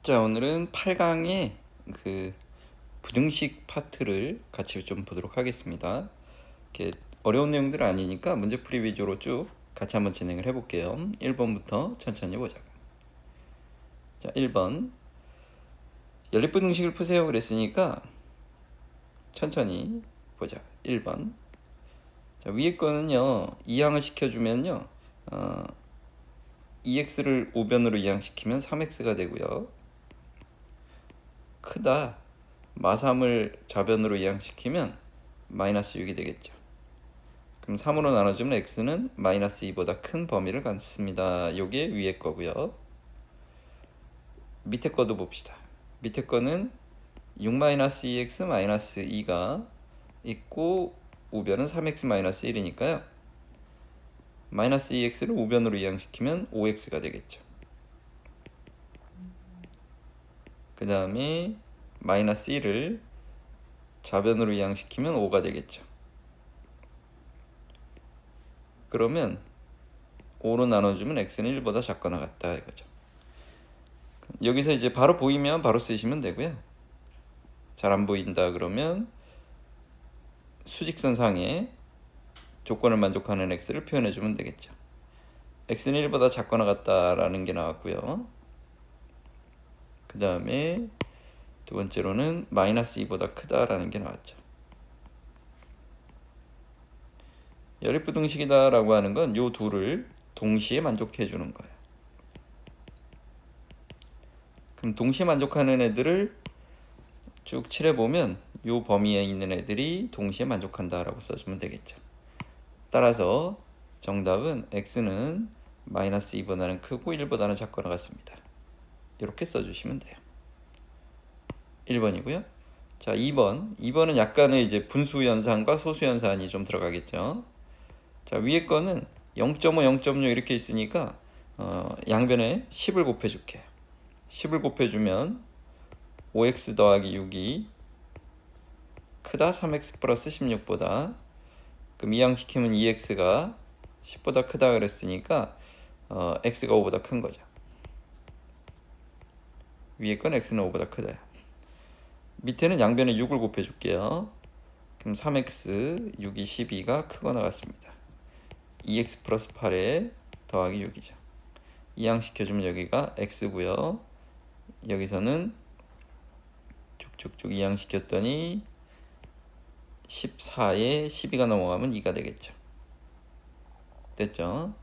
자, 오늘은 8강의 그 부등식 파트를 같이 좀 보도록 하겠습니다. 이렇게 어려운 내용들은 아니니까 문제풀이 위주로 쭉 같이 한번 진행을 해볼게요. 1번부터 천천히 보자. 자, 1번 연립부등식을 푸세요 그랬으니까 천천히 보자. 1번. 자, 위에 거는요, 이항을 시켜주면요, 2x를 우변으로 이항시키면 3x가 되고요. 크다, 마3을 좌변으로 이항시키면 마이너스 6이 되겠죠. 그럼 3으로 나눠주면 x는 마이너스 2보다 큰 범위를 갖습니다. 요게 위에 거고요. 밑에 거도 봅시다. 밑에 거는 6-2x 마이너스 2가 있고 우변은 3x 마이너스 1이니까요. 마이너스 2x를 우변으로 이항시키면 5x가 되겠죠. 그 다음에 마이너스 1을 좌변으로 이항시키면 5가 되겠죠. 그러면 5로 나눠주면 x는 1보다 작거나 같다 이거죠. 여기서 이제 바로 보이면 바로 쓰시면 되고요. 잘 안 보인다 그러면 수직선상에 조건을 만족하는 x를 표현해주면 되겠죠. x는 1보다 작거나 같다라는 게 나왔고요. 그 다음에 두 번째로는 마이너스 2보다 크다라는 게 나왔죠. 연립부등식이다 라고 하는 건 요 둘을 동시에 만족해 주는 거예요. 그럼 동시에 만족하는 애들을 쭉 칠해보면 요 범위에 있는 애들이 동시에 만족한다 라고 써주면 되겠죠. 따라서 정답은 x는 마이너스 2보다는 크고 1보다는 작거나 같습니다. 이렇게 써주시면 돼요. 1번이고요. 자, 2번은 약간의 이제 분수 연산과 소수 연산이 좀 들어가겠죠. 자, 위에 거는 0.5, 0.6 이렇게 있으니까 양변에 10을 곱해줄게요. 10을 곱해주면 5x 더하기 6이 크다 3x 플러스 16보다. 그럼 이항시키면 2x가 10보다 크다 그랬으니까 x가 5보다 큰 거죠. 위에 건 x는 5보다 크다. 밑에는 양변에 6을 곱해줄게요. 그럼 3x, 6이 12가 크거나 같습니다. 2x 플러스 8에 더하기 6이죠. 이항시켜주면 여기가 x고요. 여기서는 쭉쭉쭉 이항시켰더니 14에 12가 넘어가면 2가 되겠죠. 됐죠?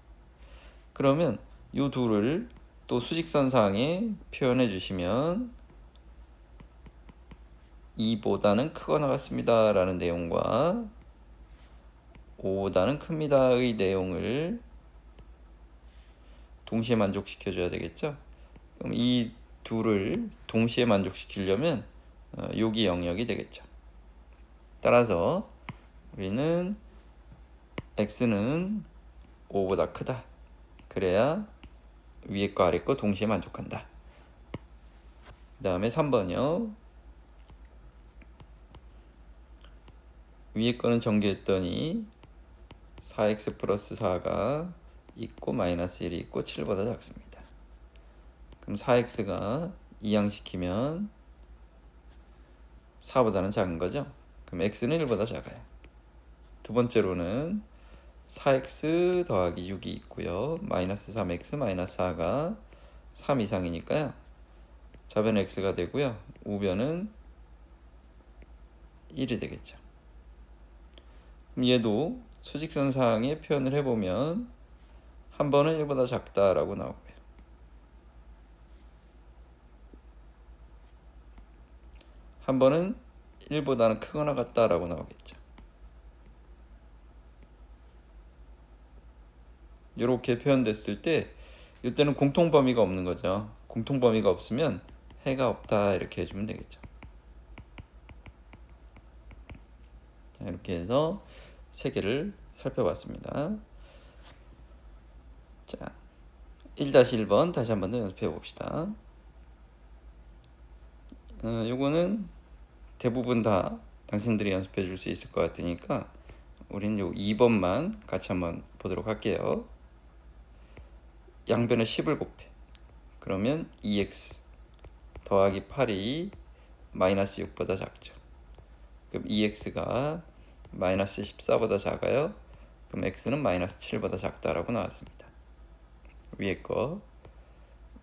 그러면 이 둘을 또 수직선상에 표현해 주시면 2보다는 크거나 같습니다 라는 내용과 5보다는 큽니다의 내용을 동시에 만족시켜 줘야 되겠죠. 그럼 이 둘을 동시에 만족시키려면 여기 영역이 되겠죠. 따라서 우리는 x는 5보다 크다. 그래야 위에 거 아래 거 동시에 만족한다. 그 다음에 3번이요. 위에 거는 전개했더니 4x 플러스 4가 있고 마이너스 1이 있고 7보다 작습니다. 그럼 4x가 이항시키면 4보다는 작은 거죠. 그럼 x는 1보다 작아요. 두 번째로는 4x 더하기 6이 있고요. 마이너스 3x 마이너스 4가 3 이상이니까요. 좌변 x가 되고요. 우변은 1이 되겠죠. 그럼 얘도 수직선상에 표현을 해보면 한 번은 1보다 작다라고 나오고요. 한 번은 1보다는 크거나 같다라고 나오겠죠. 이렇게 표현됐을 때 이때는 공통범위가 없는 거죠. 공통범위가 없으면 해가 없다 이렇게 해주면 되겠죠. 자, 이렇게 해서 세 개를 살펴봤습니다. 자, 1-1번 다시 한 번 더 연습해 봅시다. 요거는 대부분 다 당신들이 연습해 줄 수 있을 것 같으니까 우리는 요 2번만 같이 한번 보도록 할게요. 양변에 10을 곱해. 그러면 2x 더하기 8이 마이너스 6보다 작죠. 그럼 2x가 마이너스 14보다 작아요. 그럼 x는 마이너스 7보다 작다라고 나왔습니다. 위에 거.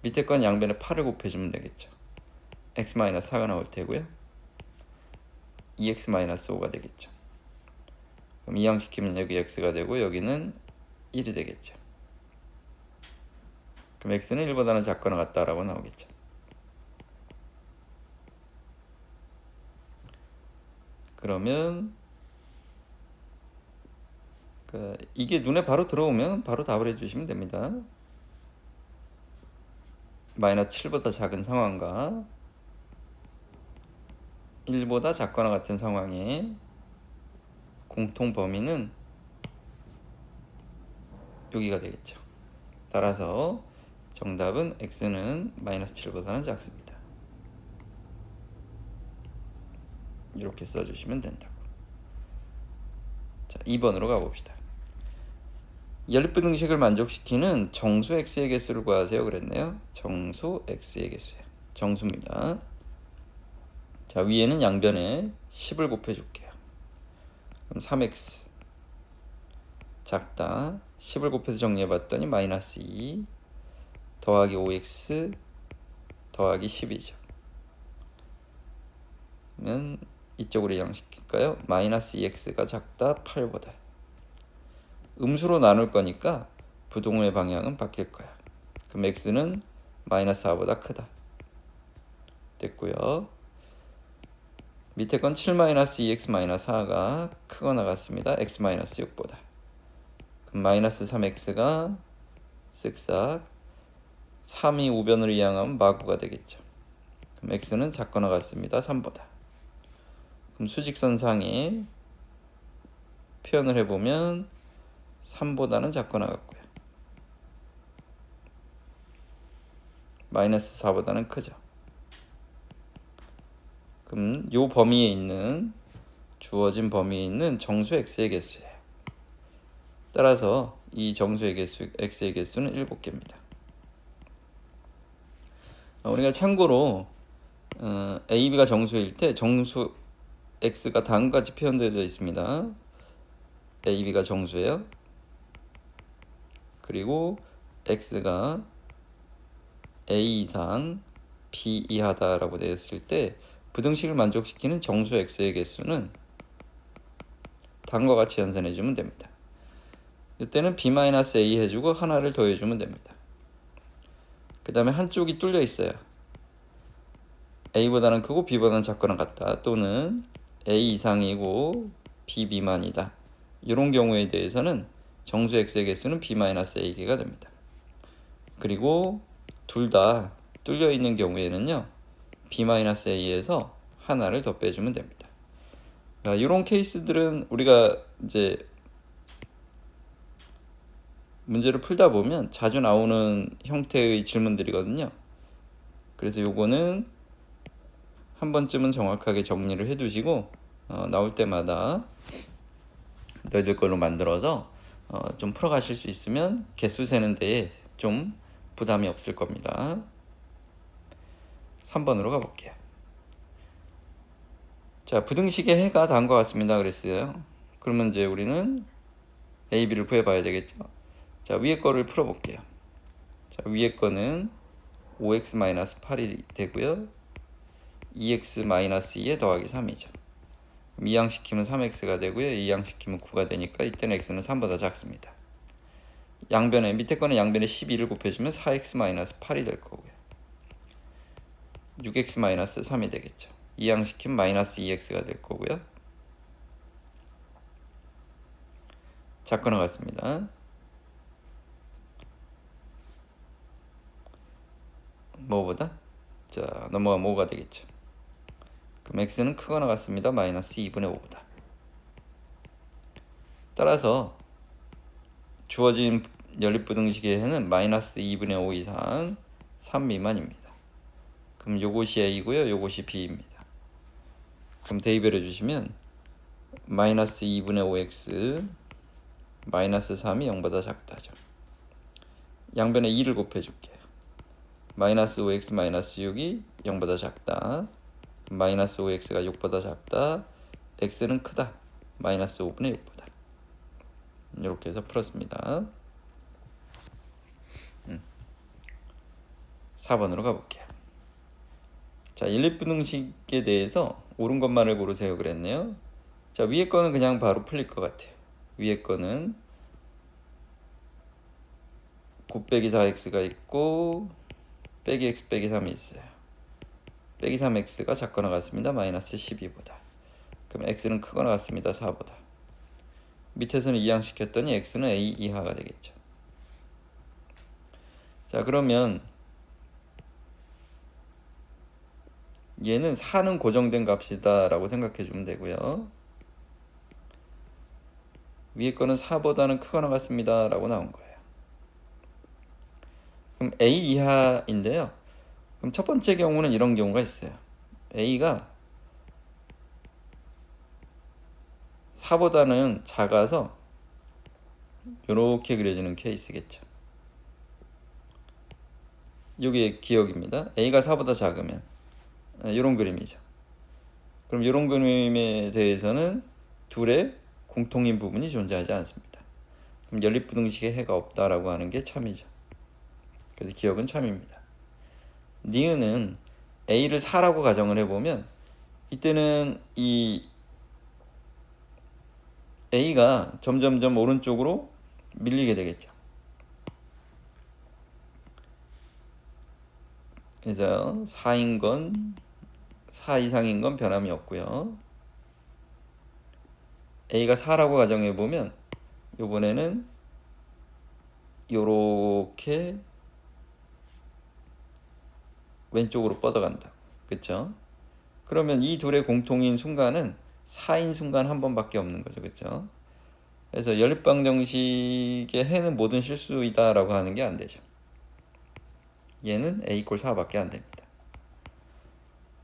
밑에 건 양변에 8을 곱해주면 되겠죠. x 마이너스 4가 나올 테고요. 2x 마이너스 5가 되겠죠. 그럼 이항시키면 여기 x가 되고 여기는 1이 되겠죠. 그럼 x는 1보다는 작거나 같다라고 나오겠죠. 그러면 이게 눈에 바로 들어오면 바로 답을 해주시면 됩니다. 마이너스 7보다 작은 상황과 1보다 작거나 같은 상황의 공통 범위는 여기가 되겠죠. 따라서 정답은 x는 마이너스 7보다는 작습니다. 이렇게 써주시면 된다고. 자, 2번으로 가봅시다. 연립부등식을 만족시키는 정수 x의 개수를 구하세요 그랬네요. 정수 x의 개수예요. 정수입니다. 자, 위에는 양변에 10을 곱해줄게요. 그럼 3x 작다. 10을 곱해서 정리해봤더니 마이너스 2 더하기 5x 더하기 10이죠. 그러면 이쪽으로 이항시킬까요? 마이너스 2x가 작다 8보다. 음수로 나눌 거니까 부동의 방향은 바뀔 거야. 그럼 x는 마이너스 4보다 크다. 됐고요. 밑에 건 7 마이너스 2x 마이너스 4가 크거나 같습니다. x 마이너스 6보다. 그럼 마이너스 3x가 쓱싹 3이 우변으로 이항하면 마구가 되겠죠. 그럼 x는 작거나 같습니다. 3보다. 그럼 수직선상에 표현을 해보면 3보다는 작거나 같고요. 마이너스 4보다는 크죠. 그럼 요 범위에 있는 주어진 범위에 있는 정수 x의 개수예요. 따라서 이 정수의 개수 x의 개수는 7개입니다. 우리가 참고로 a, b가 정수일 때 정수 x가 다음과 같이 표현되어 있습니다. a, b가 정수예요. 그리고 x가 a 이상 b 이하다라고 되었을 때 부등식을 만족시키는 정수 x의 개수는 다음과 같이 연산해주면 됩니다. 이때는 b-a 해주고 하나를 더해주면 됩니다. 그 다음에 한쪽이 뚫려 있어요. a보다는 크고 b보다는 작거나 같다. 또는 a 이상이고 b 미만이다. 이런 경우에 대해서는 정수 x의 개수는 b-a개가 됩니다. 그리고 둘 다 뚫려 있는 경우에는요, b-a에서 하나를 더 빼주면 됩니다. 이런 케이스들은 우리가 이제 문제를 풀다 보면 자주 나오는 형태의 질문들이거든요. 그래서 요거는 한 번쯤은 정확하게 정리를 해두시고 나올 때마다 너희들 걸로 만들어서 좀 풀어가실 수 있으면 개수 세는 데에 좀 부담이 없을 겁니다. 3번으로 가볼게요. 자, 부등식의 해가 다음과 같습니다 그랬어요. 그러면 이제 우리는 a, b를 구해봐야 되겠죠. 자, 위에 거를 풀어볼게요. 자, 위에 거는 5x-8이 되고요. 2x-2에 더하기 3이죠. 이항시키면 3x가 되고요. 이항시키면 9가 되니까 이때는 x는 3보다 작습니다. 양변에 밑에 거는 양변에 12를 곱해주면 4x-8이 될 거고요. 6x-3이 되겠죠. 이항시키면 마이너스 2x가 될 거고요. 작거나 같습니다. 뭐보다? 자, 넘어가면 5가 되겠죠. 그럼 x는 크거나 같습니다. 마이너스 2분의 5보다. 따라서 주어진 연립부등식의 해는 마이너스 2분의 5 이상 3 미만입니다. 그럼 요것이 a고요. 요것이 b입니다. 그럼 대입을 해주시면 마이너스 2분의 5x 마이너스 3이 0보다 작다죠. 양변에 2를 곱해줄게요. 마이너스 5x 마이너스 6이 0보다 작다. 마이너스 5x가 6보다 작다. x는 크다. 마이너스 5분의 6보다. 이렇게 해서 풀었습니다. 4번으로 가볼게요. 자, 연립분등식에 대해서 옳은 것만을 고르세요 그랬네요. 자, 위에 거는 그냥 바로 풀릴 것 같아요. 위에 거는 9 빼기 4x가 있고 빼기 x 빼기 3이 있어요. 빼기 3x가 작거나 같습니다. 마이너스 12보다. 그럼 x는 크거나 같습니다. 4보다. 밑에서는 이항시켰더니 x는 a 이하가 되겠죠. 자, 그러면 얘는 4는 고정된 값이다 라고 생각해 주면 되고요. 위에 거는 4보다는 크거나 같습니다 라고 나온 거예요. 그럼 a 이하인데요. 그럼 첫 번째 경우는 이런 경우가 있어요. a가 4보다는 작아서 이렇게 그려지는 케이스겠죠. 이게 기억입니다. a가 4보다 작으면 이런 그림이죠. 그럼 이런 그림에 대해서는 둘의 공통인 부분이 존재하지 않습니다. 그럼 연립부등식에 해가 없다라고 하는 게 참이죠. 그래서 기억은 참입니다. 니은은 a를 4라고 가정을 해보면 이때는 이 a가 점점점 오른쪽으로 밀리게 되겠죠. 그래서 4인 건 4 이상인 건 변함이 없고요. a가 4라고 가정해 보면 이번에는 요렇게 왼쪽으로 뻗어간다. 그쵸? 그러면 이 둘의 공통인 순간은 4인 순간 한 번밖에 없는 거죠. 그쵸? 그래서 연립방정식의 해는 모든 실수이다 라고 하는 게 안 되죠. 얘는 a = 4밖에 안 됩니다.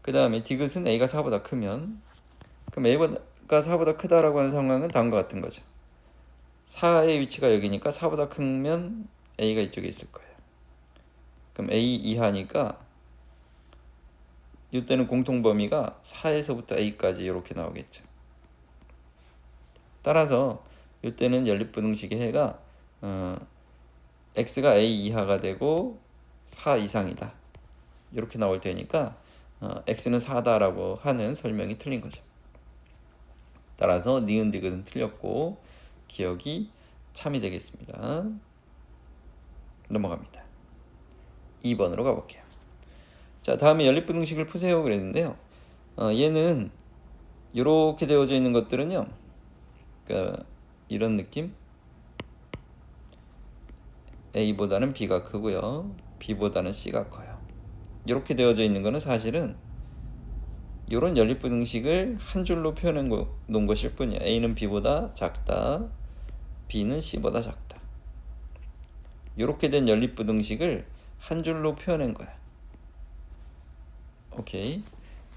그 다음에 디귿은 a가 4보다 크면, 그럼 a가 4보다 크다라고 하는 상황은 다음과 같은 거죠. 4의 위치가 여기니까 4보다 크면 a가 이쪽에 있을 거예요. 그럼 a 이하니까 이때는 공통범위가 4에서부터 a까지 이렇게 나오겠죠. 따라서 이때는 연립부등식의 해가 x가 a 이하가 되고 4 이상이다. 이렇게 나올 테니까 x는 4다라고 하는 설명이 틀린 거죠. 따라서 니은 디귿은 틀렸고 기억이 참이 되겠습니다. 넘어갑니다. 2번으로 가볼게요. 자, 다음에 연립부등식을 푸세요 그랬는데요. 얘는 이렇게 되어져 있는 것들은요, 그러니까 이런 느낌, a보다는 b가 크고요, b보다는 c가 커요. 이렇게 되어져 있는 거는 사실은 이런 연립부등식을 한 줄로 표현해 놓은 것일 뿐이에요. a는 b보다 작다, b는 c보다 작다. 이렇게 된 연립부등식을 한 줄로 표현한 거야. 오케이.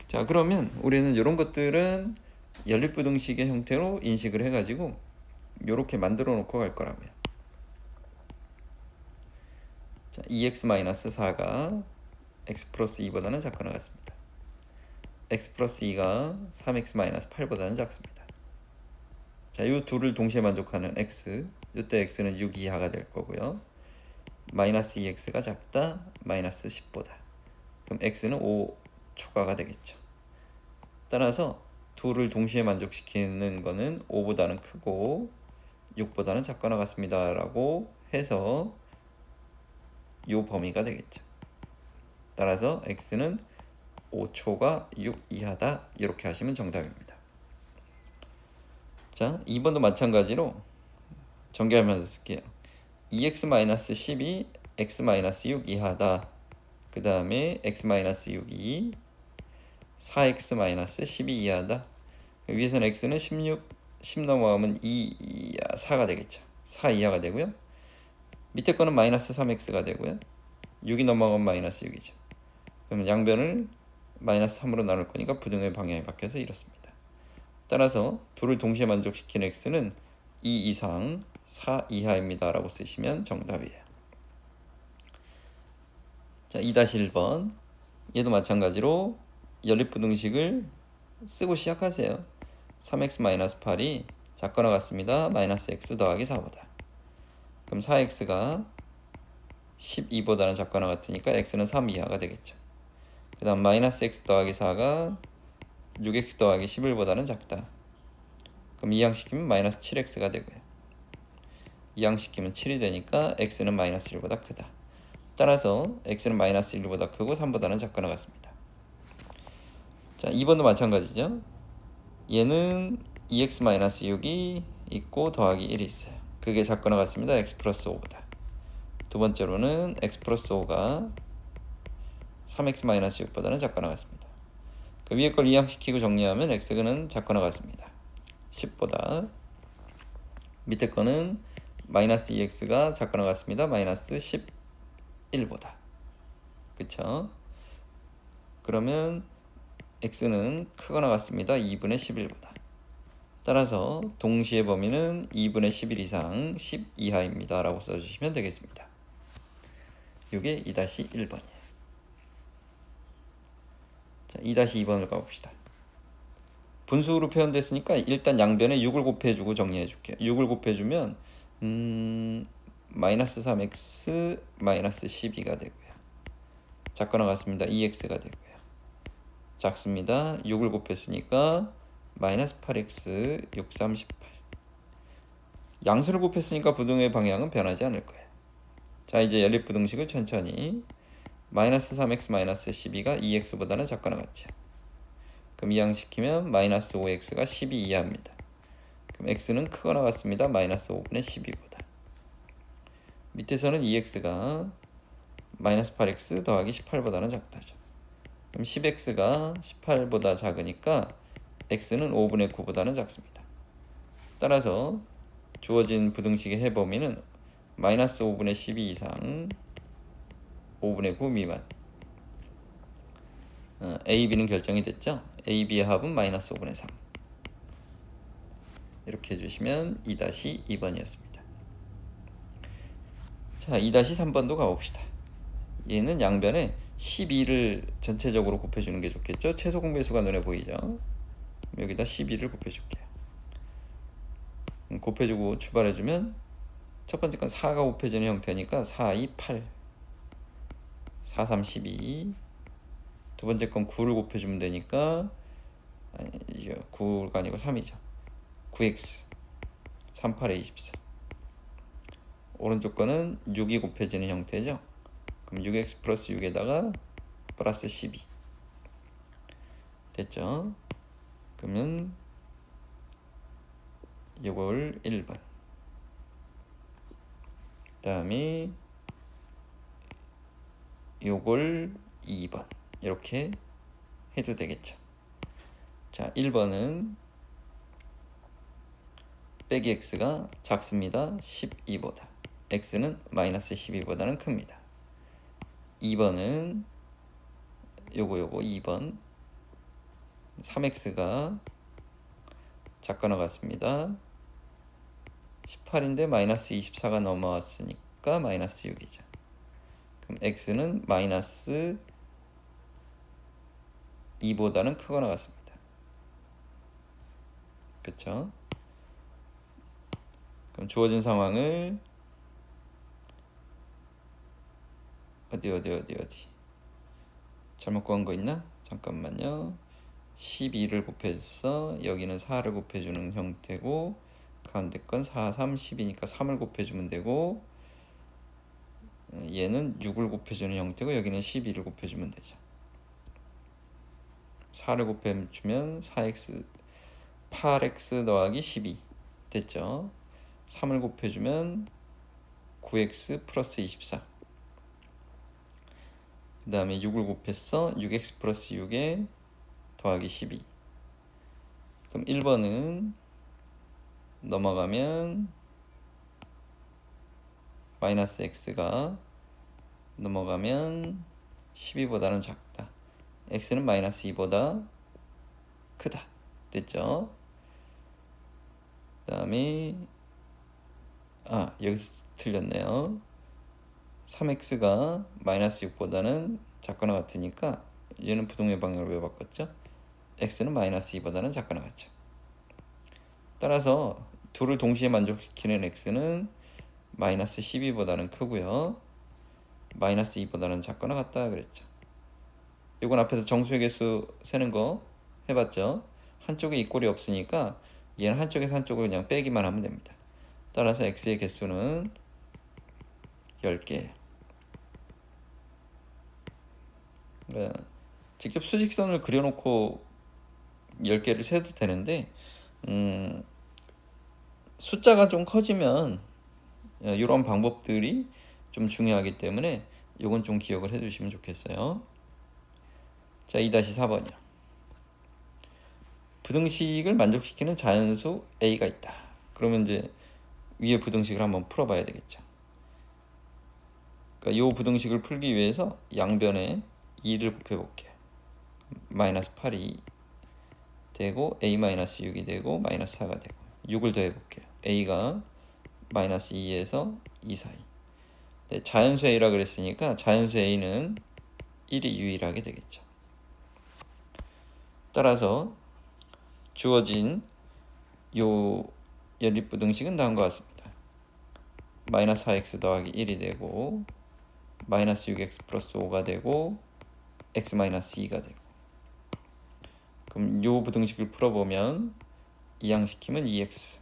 자, 그러면 우리는 이런 것들은 연립부등식의 형태로 인식을 해가지고 이렇게 만들어 놓고 갈 거라고요. 자, 2x-4가 x 플러스 2보다는 작거나 같습니다. x 플러스 2가 3x-8보다는 작습니다. 자, 이 둘을 동시에 만족하는 x, 이때 x는 6 이하가 될 거고요. 마이너스 2x가 작다, 마이너스 10보다. 그럼 x는 5 초과가 되겠죠. 따라서 둘을 동시에 만족시키는 거는 5보다는 크고 6보다는 작거나 같습니다 라고 해서 요 범위가 되겠죠. 따라서 x는 5초가 6 이하다, 이렇게 하시면 정답입니다. 자, 2번도 마찬가지로 전개하면서 쓸게요. 2x-10이 x-6 이하다. 그 다음에 x-6이 4x-12 이하다. 위에서는 x는 10 넘어가면 4가 되겠죠. 4 이하가 되고요. 밑에 거는 마이너스 3x가 되고요. 6이 넘어가면 마이너스 6이죠. 그러면 양변을 마이너스 3으로 나눌 거니까 부등의 방향이 바뀌어서 이렇습니다. 따라서 둘을 동시에 만족시키는 x는 2 이상 4 이하입니다 라고 쓰시면 정답이에요. 자, 2-1번. 얘도 마찬가지로 연립부등식을 쓰고 시작하세요. 3x-8이 작거나 같습니다. 마이너스 x 더하기 4보다. 그럼 4x가 12보다는 작거나 같으니까 x는 3 이하가 되겠죠. 그 다음 마이너스 x 더하기 4가 6x 더하기 11보다는 작다. 그럼 이항시키면 마이너스 7x가 되고요. 이항시키면 7이 되니까 x는 마이너스 1보다 크다. 따라서 x는 마이너스 1보다 크고 3보다는 작거나 같습니다. 자, 2번도 마찬가지죠. 얘는 2x-6이 있고 더하기 1이 있어요. 그게 작거나 같습니다. x 플러스 5보다. 두 번째로는 x 플러스 5가 3x-6보다는 작거나 같습니다. 그 위에 걸 이항시키고 정리하면 x는 작거나 같습니다. 10보다. 밑에 거는 마이너스 2x가 작거나 같습니다. 마이너스 11보다. 그쵸? 그러면 x는 크거나 같습니다. 2분의 11보다. 따라서 동시의 범위는 2분의 11 이상 10 이하입니다. 라고 써주시면 되겠습니다. 이게 2-1번이에요. 자, 2-2번을 가봅시다. 분수로 표현됐으니까 일단 양변에 6을 곱해주고 정리해줄게요. 6을 곱해주면 마이너스 3x 마이너스 12가 되고요. 작거나 같습니다. 2x가 되고요. 작습니다. 6을 곱했으니까 마이너스 8x 6, 38. 양수를 곱했으니까 부등의 방향은 변하지 않을 거예요. 자, 이제 연립부등식을 천천히. 마이너스 3x 마이너스 12가 2x보다는 작거나 같죠. 그럼 이항시키면 마이너스 5x가 12 이하입니다. 그럼 x는 크거나 같습니다. 마이너스 5분의 12보다. 밑에서는 2x가 마이너스 8x 더하기 18보다는 작다죠. 그럼 10x가 18보다 작으니까 x는 5분의 9보다는 작습니다. 따라서 주어진 부등식의 해범위는 마이너스 5분의 12 이상 5분의 9 미만. A, B는 결정이 됐죠? A, B의 합은 마이너스 5분의 3. 이렇게 해주시면 2-2번이었습니다. 자, 2-3번도 가봅시다. 얘는 양변에 12를 전체적으로 곱해주는 게 좋겠죠? 최소 공배수가 눈에 보이죠? 여기다 12를 곱해줄게요. 곱해주고 출발해주면 첫 번째 건 4가 곱해지는 형태니까 4, 2, 8 4, 3, 12. 두 번째 건 9를 곱해주면 되니까 9가 아니고 3이죠. 9x 3, 8에 24. 오른쪽 거는 6이 곱해지는 형태죠. 그럼 6x 플러스 6에다가 플러스 12 됐죠? 그러면 이걸 1번, 그 다음에 요걸 2번 이렇게 해도 되겠죠. 자, 1번은 빼기 x가 작습니다. 12보다. x는 마이너스 12보다는 큽니다. 2번은 요거 2번 3x가 작거나 같습니다. 18인데 마이너스 24가 넘어왔으니까 마이너스 6이죠. 그럼 x는 마이너스 2보다는 크거나 같습니다. 그쵸? 그럼 주어진 상황을 어디 잘못 구한 거 있나? 잠깐만요. 12를 곱해서 여기는 4를 곱해주는 형태고 가운데 건 4, 3, 10이니까 3을 곱해주면 되고 얘는 6을 곱해주는 형태고 여기는 12를 곱해주면 되죠. 4를 곱해주면 4x 8x 더하기 12 됐죠. 3을 곱해주면 9x 플러스 24. 그 다음에 6을 곱했어. 6x 플러스 6에 더하기 12. 그럼 1번은 넘어가면 마이너스 x가 넘어가면 12보다는 작다. x는 마이너스 2보다 크다. 됐죠? 그 다음에 여기서 틀렸네요. 3x가 마이너스 6보다는 작거나 같으니까 얘는 부동의 방향을 왜 바꿨죠? x는 마이너스 2보다는 작거나 같죠. 따라서 둘을 동시에 만족시키는 x는 마이너스 12보다는 크고요. 마이너스 2보다는 작거나 같다 그랬죠. 이건 앞에서 정수의 개수 세는 거 해봤죠. 한쪽에 이 꼴이 없으니까 얘는 한쪽에서 한쪽을 그냥 빼기만 하면 됩니다. 따라서 x의 개수는 10개. 그러니까 직접 수직선을 그려놓고 10개를 세도 되는데 숫자가 좀 커지면 이런 방법들이 좀 중요하기 때문에 이건 좀 기억을 해두시면 좋겠어요. 자, 2-4번이요. 부등식을 만족시키는 자연수 a가 있다. 그러면 이제 위에 부등식을 한번 풀어봐야 되겠죠. 그러니까 이 부등식을 풀기 위해서 양변에 2를 곱해볼게요. 마이너스 8이 되고 a 마이너스 6이 되고 마이너스 4가 되고 6을 더해볼게요. a가 마이너스 2에서 2 사이. 네, 자연수 a라 그랬으니까 자연수 a는 1이 유일하게 되겠죠. 따라서 주어진 요 연립부등식은 다음과 같습니다. 마이너스 4x 더하기 1이 되고 마이너스 6x 플러스 5가 되고 x 마이너스 2가 되고, 그럼 요 부등식을 풀어보면 이항시키면 2x,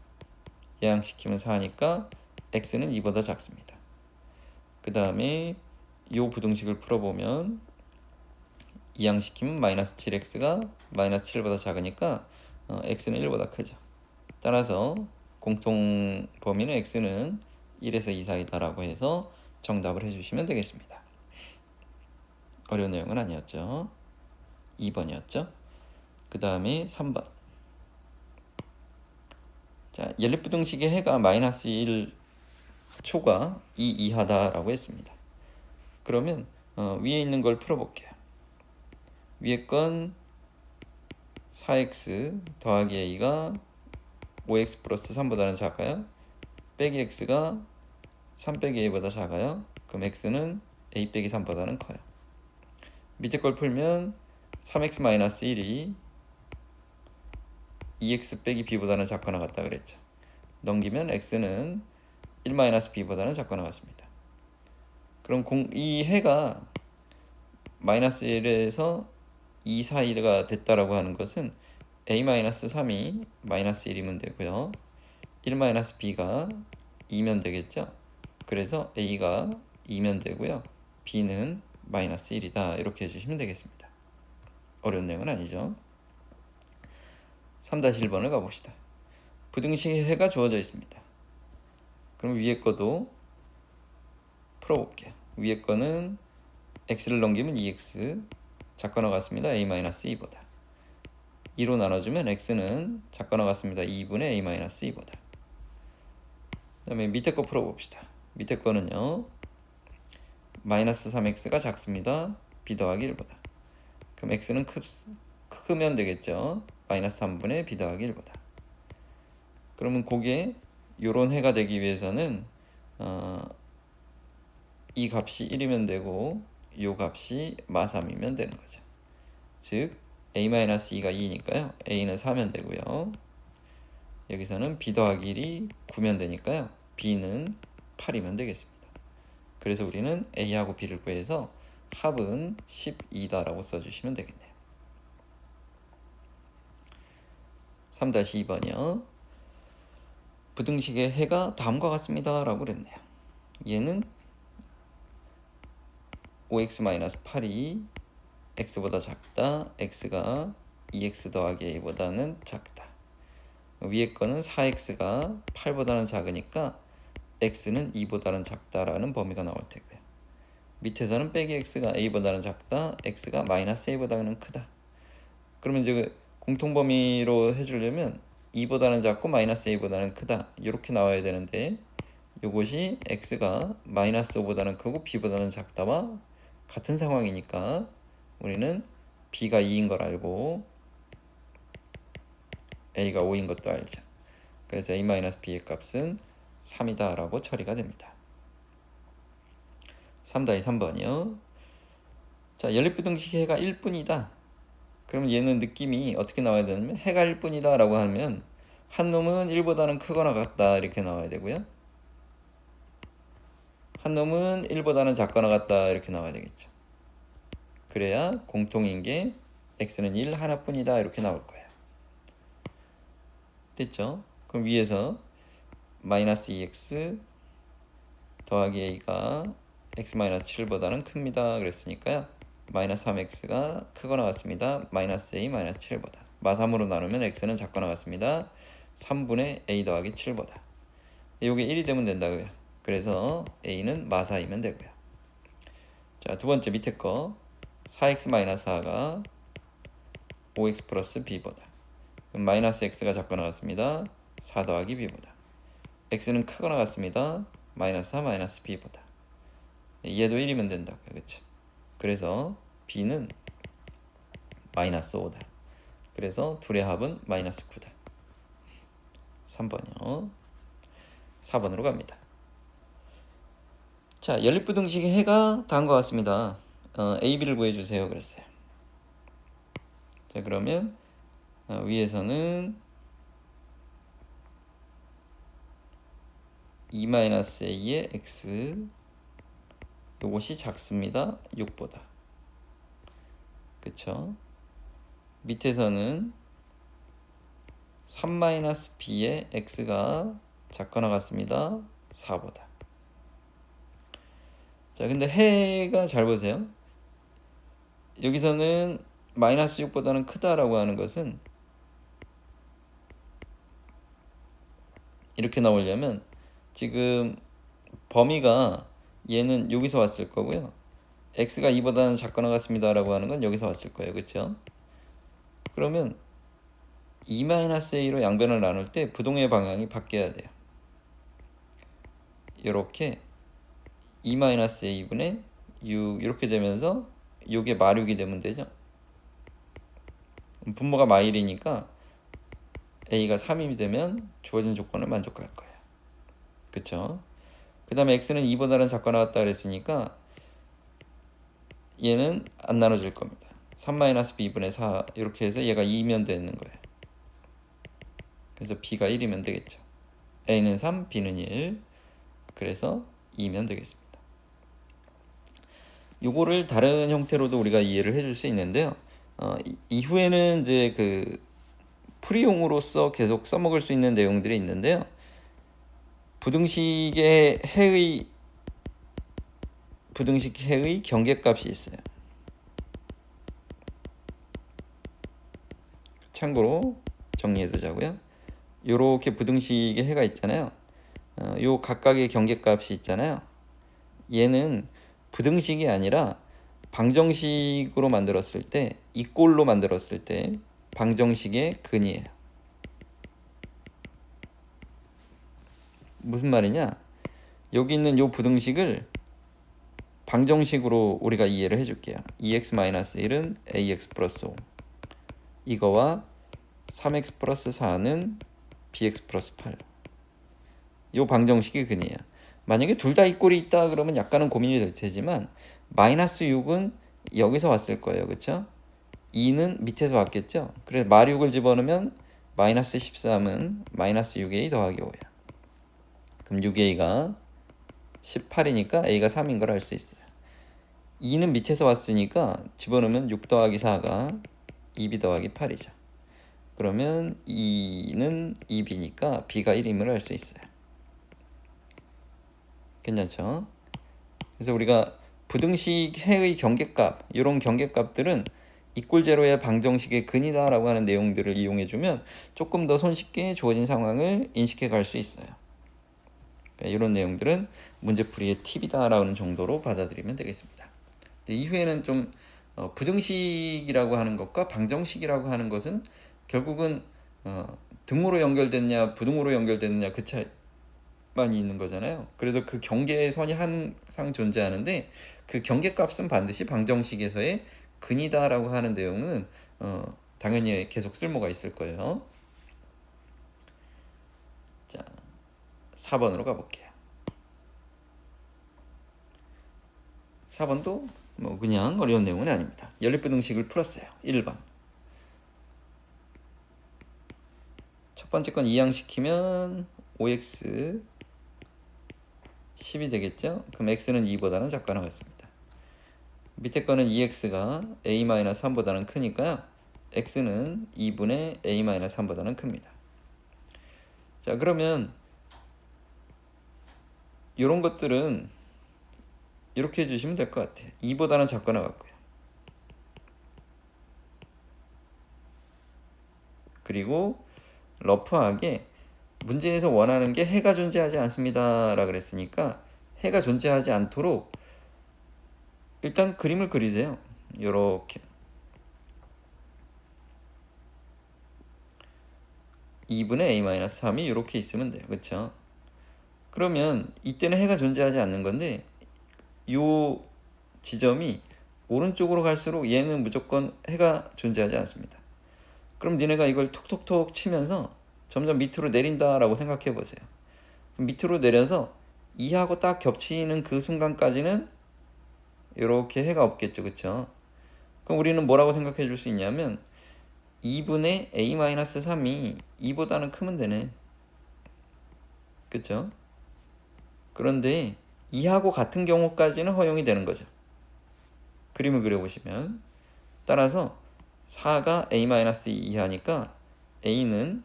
이항시키면 4니까 x는 2보다 작습니다. 그 다음에 요 부등식을 풀어보면 이항시키면 마이너스 7x가 마이너스 7보다 작으니까 x는 1보다 크죠. 따라서 공통 범위는 x는 1에서 2 사이다라고 해서 정답을 해주시면 되겠습니다. 어려운 내용은 아니었죠. 2번이었죠. 그 다음에 3번. 자, 연립부등식의 해가 마이너스 1 초가 2 이하다라고 했습니다. 그러면 위에 있는 걸 풀어볼게요. 위에 건 4x 더하기 a가 5x 플러스 3보다는 작아요. 빼기 x가 3 빼기 a보다 작아요. 그럼 x는 a 빼기 3보다는 커요. 밑에 걸 풀면 3x 마이너스 1이 2x 빼기 b보다는 작거나 같다 그랬죠. 넘기면 x는 1 마이너스 b보다는 작거나 같습니다. 그럼 이 해가 마이너스 1에서 2 사이가 됐다라고 하는 것은 a 마이너스 3이 마이너스 1이면 되고요. 1 마이너스 b가 2면 되겠죠. 그래서 a가 2면 되고요. b는 마이너스 1이다. 이렇게 해주시면 되겠습니다. 어려운 내용은 아니죠. 3-1번을 가봅시다. 부등식의 해가 주어져 있습니다. 그럼 위에 거도 풀어볼게요. 위에 거는 x를 넘기면 2x 작거나 같습니다. a-2보다 2로 나눠주면 x는 작거나 같습니다. 2분의 a-2보다. 그 다음에 밑에 거 풀어봅시다. 밑에 거는요, 마이너스 3x가 작습니다. b 더하기 1보다. 그럼 x는 크면 되겠죠. 마이너스 3분의 b 더하기 1보다. 그러면 그게 요런 해가 되기 위해서는 이 값이 1이면 되고 요 값이 마3이면 되는 거죠. 즉 a-2가 2니까요. a는 4면 되고요. 여기서는 b 더하기 1이 9면 되니까요. b는 8이면 되겠습니다. 그래서 우리는 a하고 b를 구해서 합은 12다라고 써주시면 되겠네요. 3-2번이요. 부등식의 해가 다음과 같습니다 라고 그랬네요. 얘는 5x-8이 x보다 작다. x가 2x 더하기 a보다는 작다. 위에 거는 4x가 8보다는 작으니까 x는 2보다는 작다라는 범위가 나올 테고요. 밑에서는 빼기 x가 a보다는 작다. x가 마이너스 a보다는 크다. 그러면 이제 공통범위로 해주려면 2보다는 작고 마이너스 a보다는 크다. 이렇게 나와야 되는데 이것이 x가 마이너스 5보다는 크고 b보다는 작다와 같은 상황이니까 우리는 b가 2인 걸 알고 a가 5인 것도 알죠. 그래서 a-b의 값은 3이다 라고 처리가 됩니다. 3-3번이요. 자, 연립부등식 해가 1뿐이다. 그럼 얘는 느낌이 어떻게 나와야 되냐면 해가 1뿐이다 라고 하면 한 놈은 1보다는 크거나 같다 이렇게 나와야 되고요. 한 놈은 1보다는 작거나 같다 이렇게 나와야 되겠죠. 그래야 공통인 게 x는 1 하나뿐이다 이렇게 나올 거예요. 됐죠? 그럼 위에서 마이너스 2x 더하기 a가 x-7보다는 큽니다 그랬으니까요. 마이너스 3x가 크거나 같습니다. 마이너스 a 마이너스 7보다. 마3으로 나누면 x는 작거나 같습니다. 3분의 a 더하기 7보다. 이게 1이 되면 된다고요. 그래서 a는 마4이면 되고요. 자, 두 번째 밑에 거 4x 마이너스 4가 5x 플러스 b보다. 그럼 마이너스 x가 작거나 같습니다. 4 더하기 b보다. x는 크거나 같습니다. 마이너스 4 마이너스 b보다. 얘도 1이면 된다고요. 그렇죠? 그래서 b는 마이너스 5다. 그래서 둘의 합은 마이너스 9다. 3번이요. 4번으로 갑니다. 자, 연립부등식의 해가 다음과 같습니다. a, b를 구해주세요 그랬어요. 자, 그러면 위에서는 2-a의 x 요것이 작습니다. 6보다. 그쵸? 밑에서는 3-b의 x가 작거나 같습니다. 4보다. 자, 근데 해가 잘 보세요. 여기서는 마이너스 6보다는 크다라고 하는 것은 이렇게 나오려면 지금 범위가 얘는 여기서 왔을 거고요. x가 2보다는 작거나 같습니다 라고 하는 건 여기서 왔을 거예요. 그렇죠? 그러면 2-a로 양변을 나눌 때 부동의 방향이 바뀌어야 돼요. 이렇게 2-a분의 6 이렇게 되면서 이게 마6이 되면 되죠. 분모가 마1이니까 a가 3이 되면 주어진 조건을 만족할 거예요. 그쵸? 그 다음에 x는 2보다는 작거나 같다 그랬으니까 얘는 안 나눠질 겁니다. 3-b분의 4 이렇게 해서 얘가 2면 되는 거예요. 그래서 b가 1이면 되겠죠. a는 3, b는 1. 그래서 2면 되겠습니다. 요거를 다른 형태로도 우리가 이해를 해줄 수 있는데요. 이후에는 이제 그 풀이용으로서 계속 써먹을 수 있는 내용들이 있는데요. 부등식 해의 경계값이 있어요. 참고로 정리해 두자고요. 요렇게 부등식의 해가 있잖아요. 요 각각의 경계값이 있잖아요. 얘는 부등식이 아니라 방정식으로 만들었을 때, 이 꼴로 만들었을 때 방정식의 근이에요. 무슨 말이냐? 여기 있는 요 부등식을 방정식으로 우리가 이해를 해줄게요. 2x-1은 ax 플러스 5 이거와 3x 플러스 4는 bx 플러스 8 요 방정식이 근이에요. 만약에 둘 다 이 꼴이 있다 그러면 약간은 고민이 될 테지만 마이너스 6은 여기서 왔을 거예요. 그쵸? 2는 밑에서 왔겠죠? 그래서 마6을 집어넣으면 마이너스 13은 마이너스 6a 더하기 5야. 그럼 6a가 18이니까 a가 3인 걸 알 수 있어요. 2는 밑에서 왔으니까 집어넣으면 6 더하기 4가 2b 더하기 8이죠. 그러면 2는 2b니까 b가 1임을 알 수 있어요. 괜찮죠? 그래서 우리가 부등식 해의 경계값, 이런 경계값들은 이꼴 제로의 방정식의 근이다 라고 하는 내용들을 이용해주면 조금 더 손쉽게 주어진 상황을 인식해 갈 수 있어요. 그러니까 이런 내용들은 문제풀이의 팁이다 라는 정도로 받아들이면 되겠습니다. 이후에는 좀 부등식이라고 하는 것과 방정식이라고 하는 것은 결국은 등호로 연결됐냐 부등호로 연결됐느냐 그 차이만 있는 거잖아요. 그래도 그 경계선이 항상 존재하는데 그 경계값은 반드시 방정식에서의 근이다라고 하는 내용은 당연히 계속 쓸모가 있을 거예요. 자, 4번으로 가볼게요. 4번도 뭐 그냥 어려운 내용은 아닙니다. 연립부등식을 풀었어요. 1번. 첫 번째 건 이항시키면 5x 10이 되겠죠? 그럼 x는 2보다는 작거나 같습니다. 밑에 거는 2x가 a-3보다는 크니까요. x는 2분의 a-3보다는 큽니다. 자, 그러면 이런 것들은 이렇게 해주시면 될 것 같아요. 2보다는 작거나 같고요. 그리고 러프하게 문제에서 원하는 게 해가 존재하지 않습니다 라 그랬으니까 해가 존재하지 않도록 일단 그림을 그리세요. 요렇게 2분의 a-3이 이렇게 있으면 돼요. 그쵸? 그러면 이때는 해가 존재하지 않는 건데 요 지점이 오른쪽으로 갈수록 얘는 무조건 해가 존재하지 않습니다. 그럼 니네가 이걸 톡톡톡 치면서 점점 밑으로 내린다라고 생각해 보세요. 밑으로 내려서 2하고 딱 겹치는 그 순간까지는 이렇게 해가 없겠죠. 그쵸? 그럼 우리는 뭐라고 생각해 줄 수 있냐면 2분의 a-3이 2보다는 크면 되네. 그쵸? 그런데 2하고 같은 경우까지는 허용이 되는 거죠. 그림을 그려보시면 따라서 4가 a-2 이하니까 a는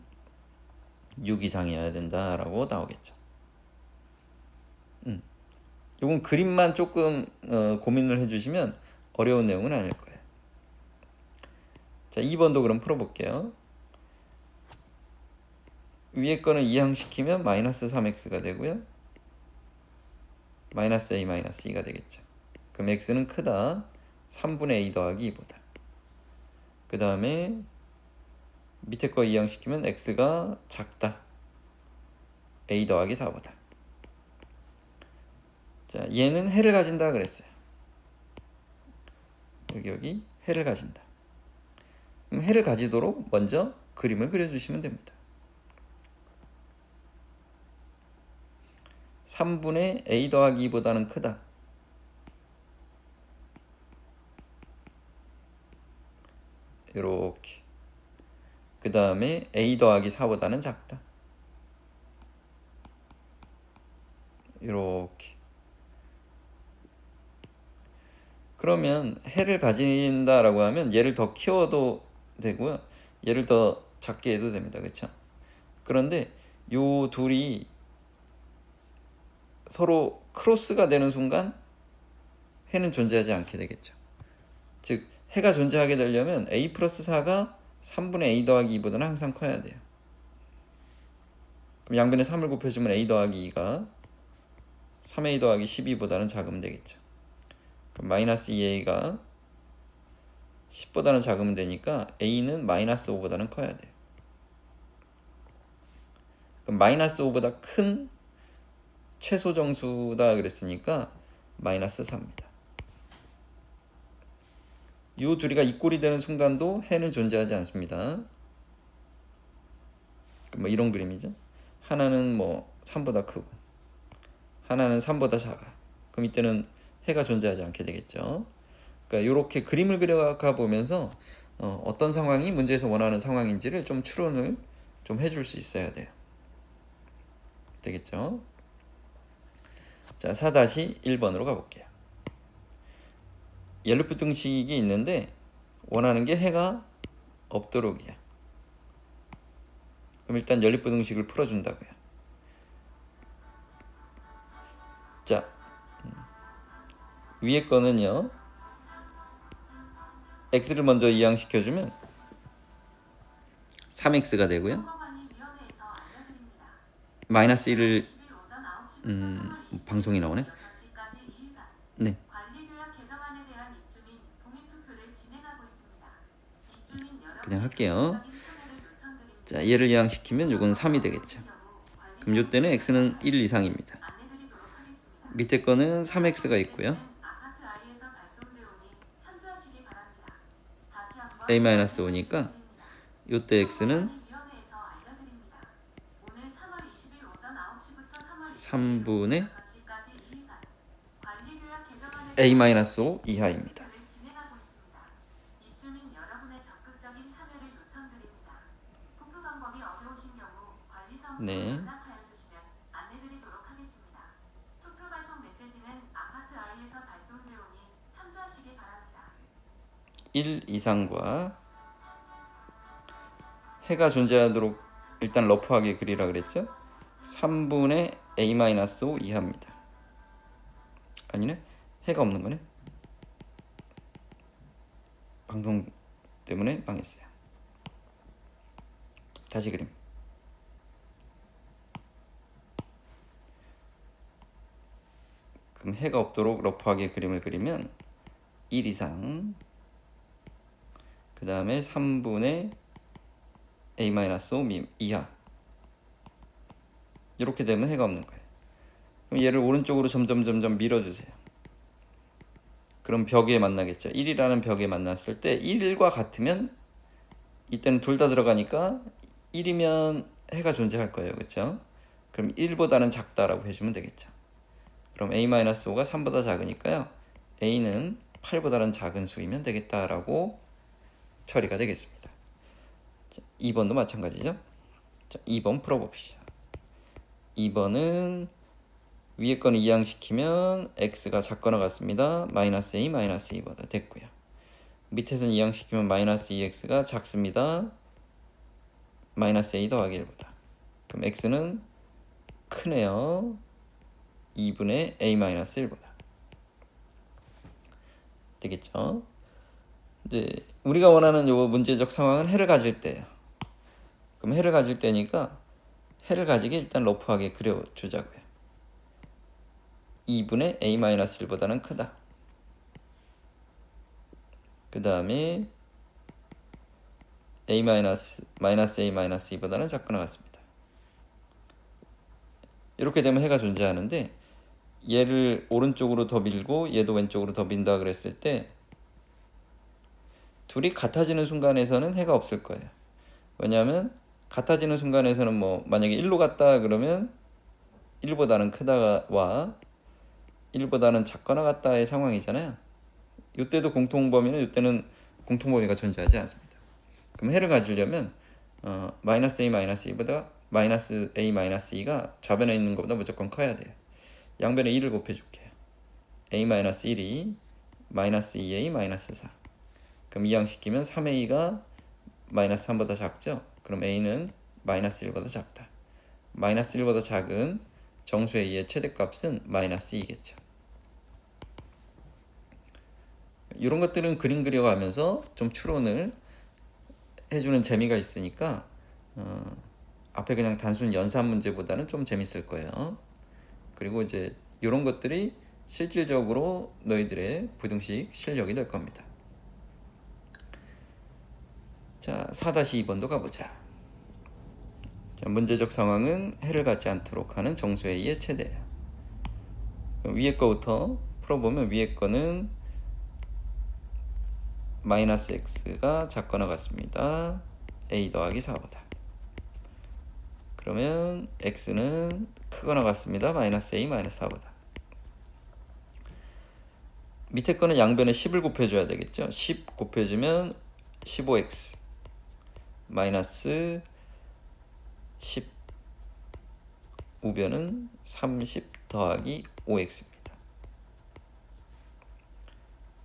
6 이상이어야 된다라고 나오겠죠. 이건 그림만 조금 고민을 해주시면 어려운 내용은 아닐 거예요. 자, 2번도 그럼 풀어볼게요. 위에 거는 이항시키면 마이너스 3x가 되고요. 마이너스 a 마이너스 2가 되겠죠. 그럼 x는 크다. 3분의 a 더하기 2보다. 그 다음에 밑에 거 이항시키면 x가 작다. a 더하기 4보다. 자, 얘는 해를 가진다 그랬어요. 여기 해를 가진다. 그럼 해를 가지도록 먼저 그림을 그려주시면 됩니다. 3분의 a 더하기 2보다는 크다. 이렇게. 그 다음에 a 더하기 4보다는 작다. 이렇게. 그러면 해를 가진다라고 하면 얘를 더 키워도 되고요. 얘를 더 작게 해도 됩니다. 그렇죠? 그런데 요 둘이 서로 크로스가 되는 순간 해는 존재하지 않게 되겠죠. 즉 해가 존재하게 되려면 a 플러스 4가 3분의 a 더하기 2보다는 항상 커야 돼요. 그럼 양변에 3을 곱해주면 a 더하기 2가 3a 더하기 12보다는 작으면 되겠죠. 그럼 마이너스 2a가 10보다는 작으면 되니까 a는 마이너스 5보다는 커야 돼요. 그럼 마이너스 5보다 큰 최소 정수다 그랬으니까 마이너스 4입니다. 이 둘이가 이꼴이 되는 순간도 해는 존재하지 않습니다. 뭐 이런 그림이죠. 하나는 뭐 3보다 크고 하나는 3보다 작아. 그럼 이때는 해가 존재하지 않게 되겠죠. 그러니까 이렇게 그림을 그려가 보면서 어떤 상황이 문제에서 원하는 상황인지를 좀 추론을 좀 해줄 수 있어야 돼요. 되겠죠? 자, 4-1번으로 가볼게요. 연립부등식이 있는데 원하는 게 해가 없도록이야. 그럼 일단 연립부등식을 풀어준다고요. 자, 위에 거는요. x를 먼저 이항시켜주면 3x가 되고요. 마이너스 1을 방송이 나오네. 네. 그냥 할게요. 자, 얘를 이항시키면 이건 3이 되겠죠. 그럼 이때는 x는 1 이상입니다. 밑에 거는 3x가 있고요. a-5니까 이때 x는 3분의 A-5 이하입니다. 진행하고 있습니다. 입주민 여러분의 적극적인 참여를 요청드립니다. 투표 방법이 어려우신 경우 관리사무소로 네. 연락하여 주시면 안내드리도록 하겠습니다. 투표 발송 메시지는 아파트 아이에서 발송되오니 참조하시기 바랍니다. 1 이상과 해가 존재하도록 일단 러프하게 그리라 그랬죠. 3분의 A-5 이하입니다. 아니네, 해가 없는 거네. 방송 때문에 망했어요. 다시 그림. 그럼 해가 없도록 러프하게 그림을 그리면 1 이상, 그 다음에 3분의 A-5 이하, 이렇게 되면 해가 없는 거예요. 그럼 얘를 오른쪽으로 점점 밀어주세요. 그럼 벽에 만나겠죠. 1이라는 벽에 만났을 때 1과 같으면 이때는 둘 다 들어가니까 1이면 해가 존재할 거예요. 그렇죠? 그럼 1보다는 작다라고 해주면 되겠죠. 그럼 A-5가 3보다 작으니까요. A는 8보다는 작은 수이면 되겠다라고 처리가 되겠습니다. 자, 2번도 마찬가지죠. 자, 2번 풀어봅시다. 2번은 위에 거는 이항시키면 x가 작거나 같습니다. 마이너스 a 마이너스 2보다 됐고요. 밑에서는 이항시키면 마이너스 2x가 작습니다. 마이너스 a 더하기 1보다. 그럼 x는 크네요. 2분의 a 마이너스 1보다. 되겠죠? 이제 우리가 원하는 요 문제적 상황은 해를 가질 때예요. 그럼 해를 가질 때니까 해를 가지게 일단 러프하게 그려주자고요. 2분의 a-1보다는 크다. 그 다음에 a-2보다는 작거나 같습니다. 이렇게 되면 해가 존재하는데 얘를 오른쪽으로 더 밀고 얘도 왼쪽으로 더 민다 그랬을 때 둘이 같아지는 순간에서는 해가 없을 거예요. 왜냐하면 같아지는 순간에서는 뭐 만약에 1로 갔다 그러면 1보다는 크다와 1보다는 작거나 같다의 상황이잖아요. 이때도 공통범위는 이때는 공통범위가 존재하지 않습니다. 그럼 해를 가지려면 마이너스 a 마이너스 2보다 마이너스 a 마이너스 2가 좌변에 있는 것보다 무조건 커야 돼요. 양변에 2를 곱해줄게요. a 마이너스 1이 마이너스 2a 마이너스 4. 그럼 이항시키면 3a가 마이너스 3보다 작죠? 그럼 a는 마이너스 1보다 작다. 마이너스 1보다 작은 정수의 2의 최대값은 마이너스 2겠죠. 이런 것들은 그림 그려가면서 좀 추론을 해주는 재미가 있으니까 앞에 그냥 단순 연산 문제보다는 좀 재밌을 거예요. 그리고 이제 이런 것들이 실질적으로 너희들의 부등식 실력이 될 겁니다. 자, 4-2번도 가보자. 자, 문제적 상황은 해를 갖지 않도록 하는 정수의 2의 최대예요. 그럼 위에 거부터 풀어보면 위에 거는 마이너스 x가 작거나 같습니다. a 더하기 4보다. 그러면 x는 크거나 같습니다. 마이너스 a 마이너스 4보다. 밑에 거는 양변에 10을 곱해줘야 되겠죠. 10 곱해주면 15x 마이너스 10 우변은 30 더하기 5x입니다.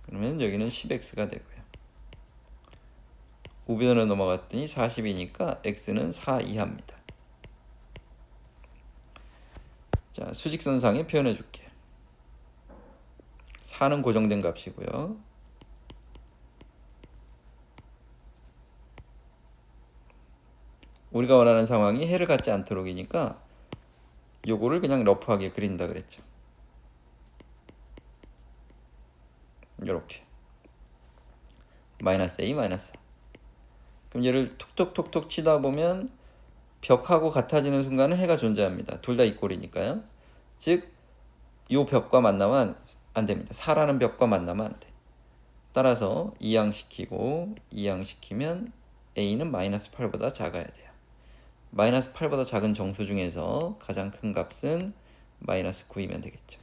그러면 여기는 10x가 되고요. 우변으로 넘어갔더니 40이니까 x는 4 이하입니다. 자, 수직선상에 표현해 줄게요. 4는 고정된 값이고요. 우리가 원하는 상황이 해를 갖지 않도록이니까 요거를 그냥 러프하게 그린다 그랬죠. 이렇게 마이너스 a 마이너스 4. 그럼 얘를 톡톡톡톡 치다 보면 벽하고 같아지는 순간은 해가 존재합니다. 둘 다 이꼴이니까요. 즉, 요 벽과 만나면 안 됩니다. 4라는 벽과 만나면 안 돼. 따라서 이항시키고 이항시키면 a는 마이너스 8보다 작아야 돼요. 마이너스 8보다 작은 정수 중에서 가장 큰 값은 마이너스 9이면 되겠죠.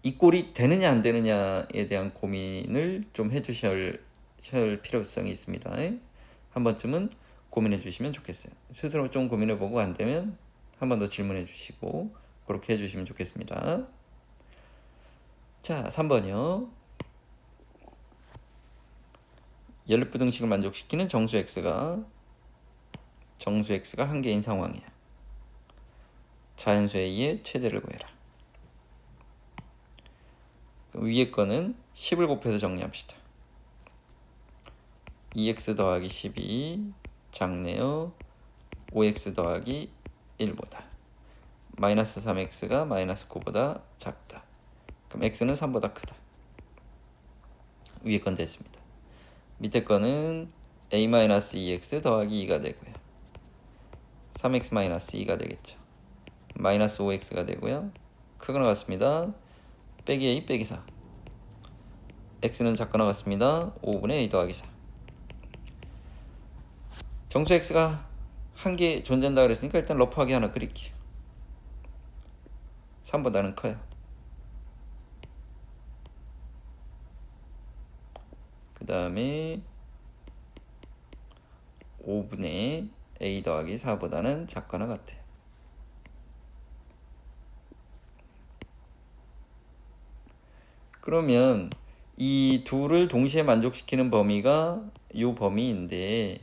이 꼴이 되느냐 안 되느냐에 대한 고민을 좀 해주실 필요성이 있습니다. 한 번쯤은 고민해 주시면 좋겠어요. 스스로 좀 고민해 보고 안 되면 한 번 더 질문해 주시고 그렇게 해 주시면 좋겠습니다. 자, 3번이요. 연립부등식을 만족시키는 정수 x가 한 개인 상황이야. 자연수 a의 최대를 구해라. 위에 거는 10을 곱해서 정리합시다. 2x 더하기 10이 작네요. 5x 더하기 1보다. 마이너스 3x가 마이너스 9보다 작다. 그럼 x는 3보다 크다. 위에 건 됐습니다. 밑에 거는 a-2x 더하기 2가 되고요. 3x-2가 되겠죠. 마이너스 5x가 되고요. 크거나 같습니다. 빼기 a 빼기 4. x는 작거나 같습니다. 5분의 a 더하기 4. 정수 x가 한 개 존재한다 그랬으니까 일단 러프하게 하나 그릴게요. 3보다는 커요. 그 다음에 5분의 a 더하기 4보다는 작거나 같아요. 그러면 이 둘을 동시에 만족시키는 범위가 요 범위인데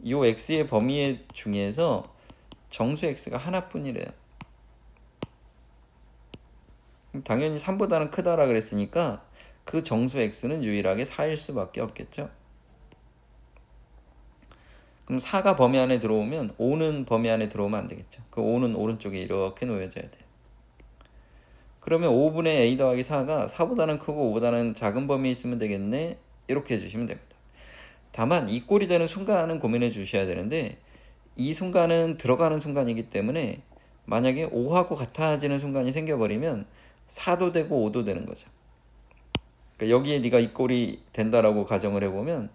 요 x의 범위 중에서 정수 x가 하나뿐이래요. 당연히 3보다는 크다라 그랬으니까 그 정수 x는 유일하게 4일 수밖에 없겠죠. 그럼 4가 범위 안에 들어오면 5는 범위 안에 들어오면 안 되겠죠. 그 5는 오른쪽에 이렇게 놓여져야 돼요. 그러면 5분의 a 더하기 4가 4보다는 크고 5보다는 작은 범위에 있으면 되겠네. 이렇게 해주시면 됩니다. 다만 이 꼴이 되는 순간은 고민해 주셔야 되는데 이 순간은 들어가는 순간이기 때문에 만약에 5하고 같아지는 순간이 생겨버리면 4도 되고 5도 되는 거죠. 그러니까 여기에 네가 이 꼴이 된다라고 가정을 해보면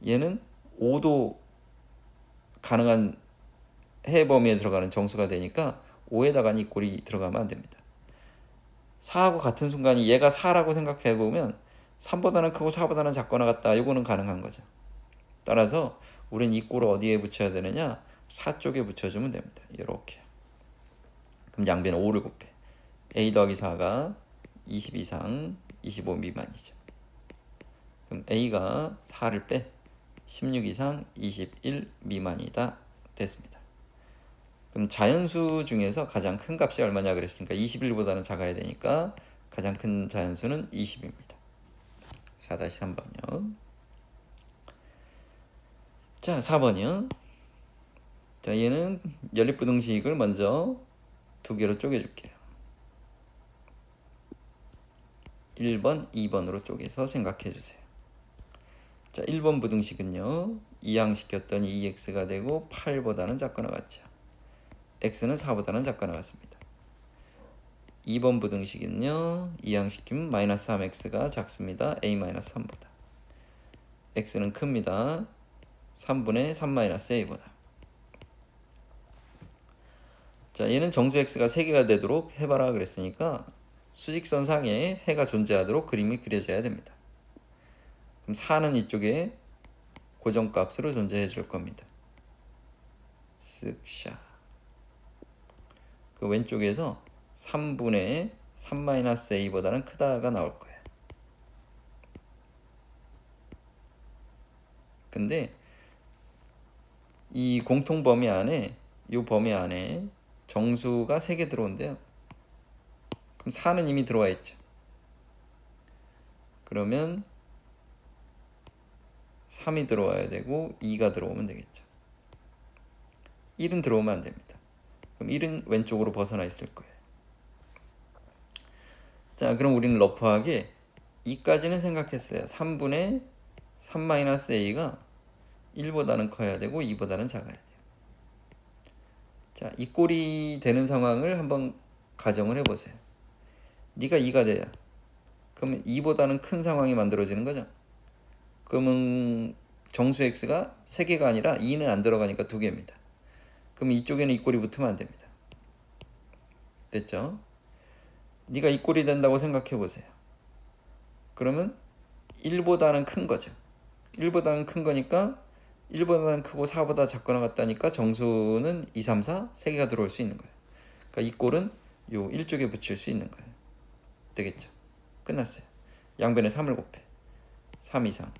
얘는 5도 가능한 해 범위에 들어가는 정수가 되니까 5에다가 이 꼴이 들어가면 안 됩니다. 4하고 같은 순간이 얘가 4라고 생각해보면 3보다는 크고 4보다는 작거나 같다. 이거는 가능한 거죠. 따라서 우린 이 꼴을 어디에 붙여야 되느냐? 4 쪽에 붙여주면 됩니다. 이렇게. 그럼 양변에 5를 곱해. a 더하기 4가 20 이상 25 미만이죠. 그럼 a가 4를 빼 16 이상 21 미만이다. 됐습니다. 그럼 자연수 중에서 가장 큰 값이 얼마냐 그랬으니까 21보다는 작아야 되니까 가장 큰 자연수는 20입니다. 4-3번이요. 자, 4번이요. 자, 얘는 연립부등식을 먼저 두 개로 쪼개줄게요. 1번, 2번으로 쪼개서 생각해 주세요. 자, 1번 부등식은요. 이항시켰더니 2x가 되고 8보다는 작거나 같죠. x는 4보다는 작거나 같습니다. 2번 부등식은요. 이항시키면 마이너스 3x가 작습니다. a-3보다. x는 큽니다. 3분의 3-a보다. 자, 얘는 정수 x가 3개가 되도록 해봐라 그랬으니까 수직선 상에 해가 존재하도록 그림이 그려져야 됩니다. 그럼 4는 이쪽에 고정값으로 존재해 줄 겁니다. 쓱샤. 그 왼쪽에서 3분의 3-a보다는 크다가 나올 거예요. 근데 이 공통 범위 안에 이 범위 안에 정수가 3개 들어온대요. 그럼 4는 이미 들어와 있죠. 그러면 3이 들어와야 되고 2가 들어오면 되겠죠. 1은 들어오면 안 됩니다. 그럼 1은 왼쪽으로 벗어나 있을 거예요. 자, 그럼 우리는 러프하게 2까지는 생각했어요. 3분의 3-a가 1보다는 커야 되고 2보다는 작아야 돼요. 자, 이 꼴이 되는 상황을 한번 가정을 해보세요. 네가 2가 돼야 그러면 2보다는 큰 상황이 만들어지는 거죠. 그러면 정수 x가 3개가 아니라 2는 안 들어가니까 2개입니다. 그럼 이쪽에는 이 꼴이 붙으면 안 됩니다. 됐죠? 네가 이 꼴이 된다고 생각해 보세요. 그러면 1보다는 큰 거죠. 1보다는 큰 거니까 1보다는 크고 4보다 작거나 같다니까 정수는 2, 3, 4 3개가 들어올 수 있는 거예요. 그러니까 이 꼴은 요 1쪽에 붙일 수 있는 거예요. 되겠죠? 끝났어요. 양변에 3을 곱해. 3 이상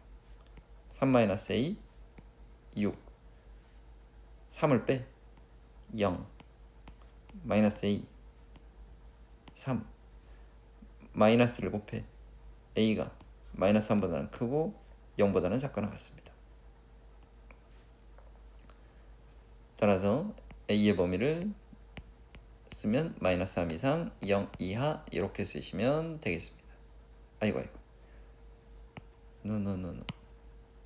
3-a 6 3을 빼 0 마이너스 a 3 마이너스를 곱해 a가 마이너스 3보다는 크고 0보다는 작거나 같습니다. 따라서 a의 범위를 쓰면 마이너스 3 이상 0 이하 이렇게 쓰시면 되겠습니다. 아이고 노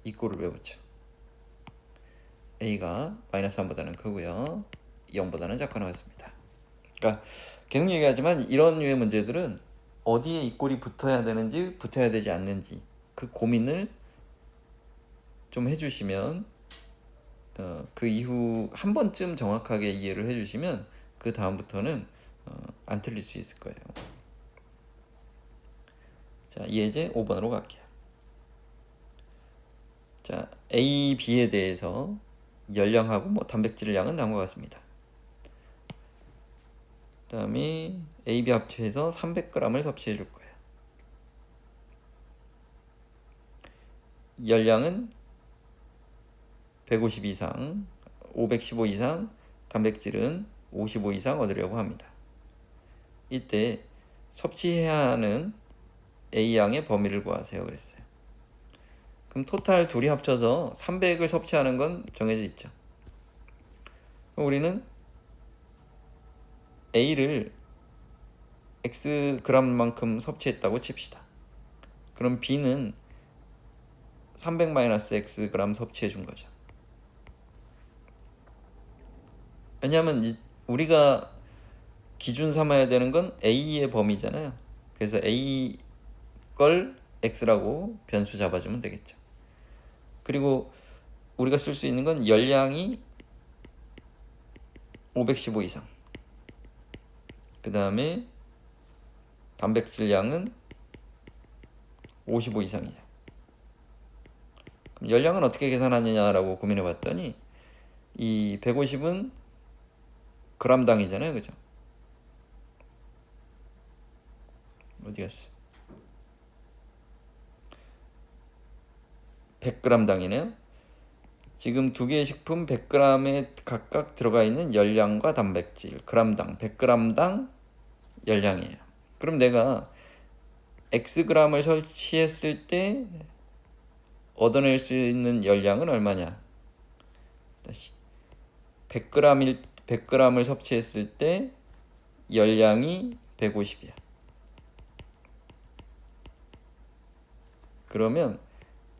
이 꼴을 왜 붙여? a가 마이너스 3보다는 크고요 0보다는 작거나 같습니다. 그러니까 계속 얘기하지만 이런 류의 문제들은 어디에 이 꼴이 붙어야 되는지 붙어야 되지 않는지 그 고민을 좀 해주시면 그 이후 한 번쯤 정확하게 이해를 해주시면 그 다음부터는 안 틀릴 수 있을 거예요. 자, 예제 5번으로 갈게요. 자, A, B에 대해서 열량하고 뭐 단백질 양은 다음과 같습니다. 그 다음에 A, B 합쳐서 300g을 섭취해 줄 거예요. 열량은 150 이상, 515 이상, 단백질은 55 이상 얻으려고 합니다. 이때 섭취해야 하는 A양의 범위를 구하세요 그랬어요. 그럼 토탈 둘이 합쳐서 300을 섭취하는 건 정해져 있죠. 그럼 우리는 A를 X g만큼 섭취했다고 칩시다. 그럼 B는 300-X g 섭취해 준 거죠. 왜냐하면 우리가 기준 삼아야 되는 건 A의 범위잖아요. 그래서 A 걸 X라고 변수 잡아주면 되겠죠. 그리고 우리가 쓸 수 있는 건 열량이 515 이상, 그 다음에 단백질 양은 55 이상이에요. 그럼 열량은 어떻게 계산하느냐라고 고민해 봤더니 이 150은 g당이잖아요, 그죠? 어디 갔어? 100g당이네요. 지금 두 개의 식품 100g에 각각 들어가 있는 열량과 단백질 g당 100g당 열량이에요. 그럼 내가 Xg을 설치했을 때 얻어낼 수 있는 열량은 얼마냐? 다시 100g을 섭취했을 때 열량이 150이야. 그러면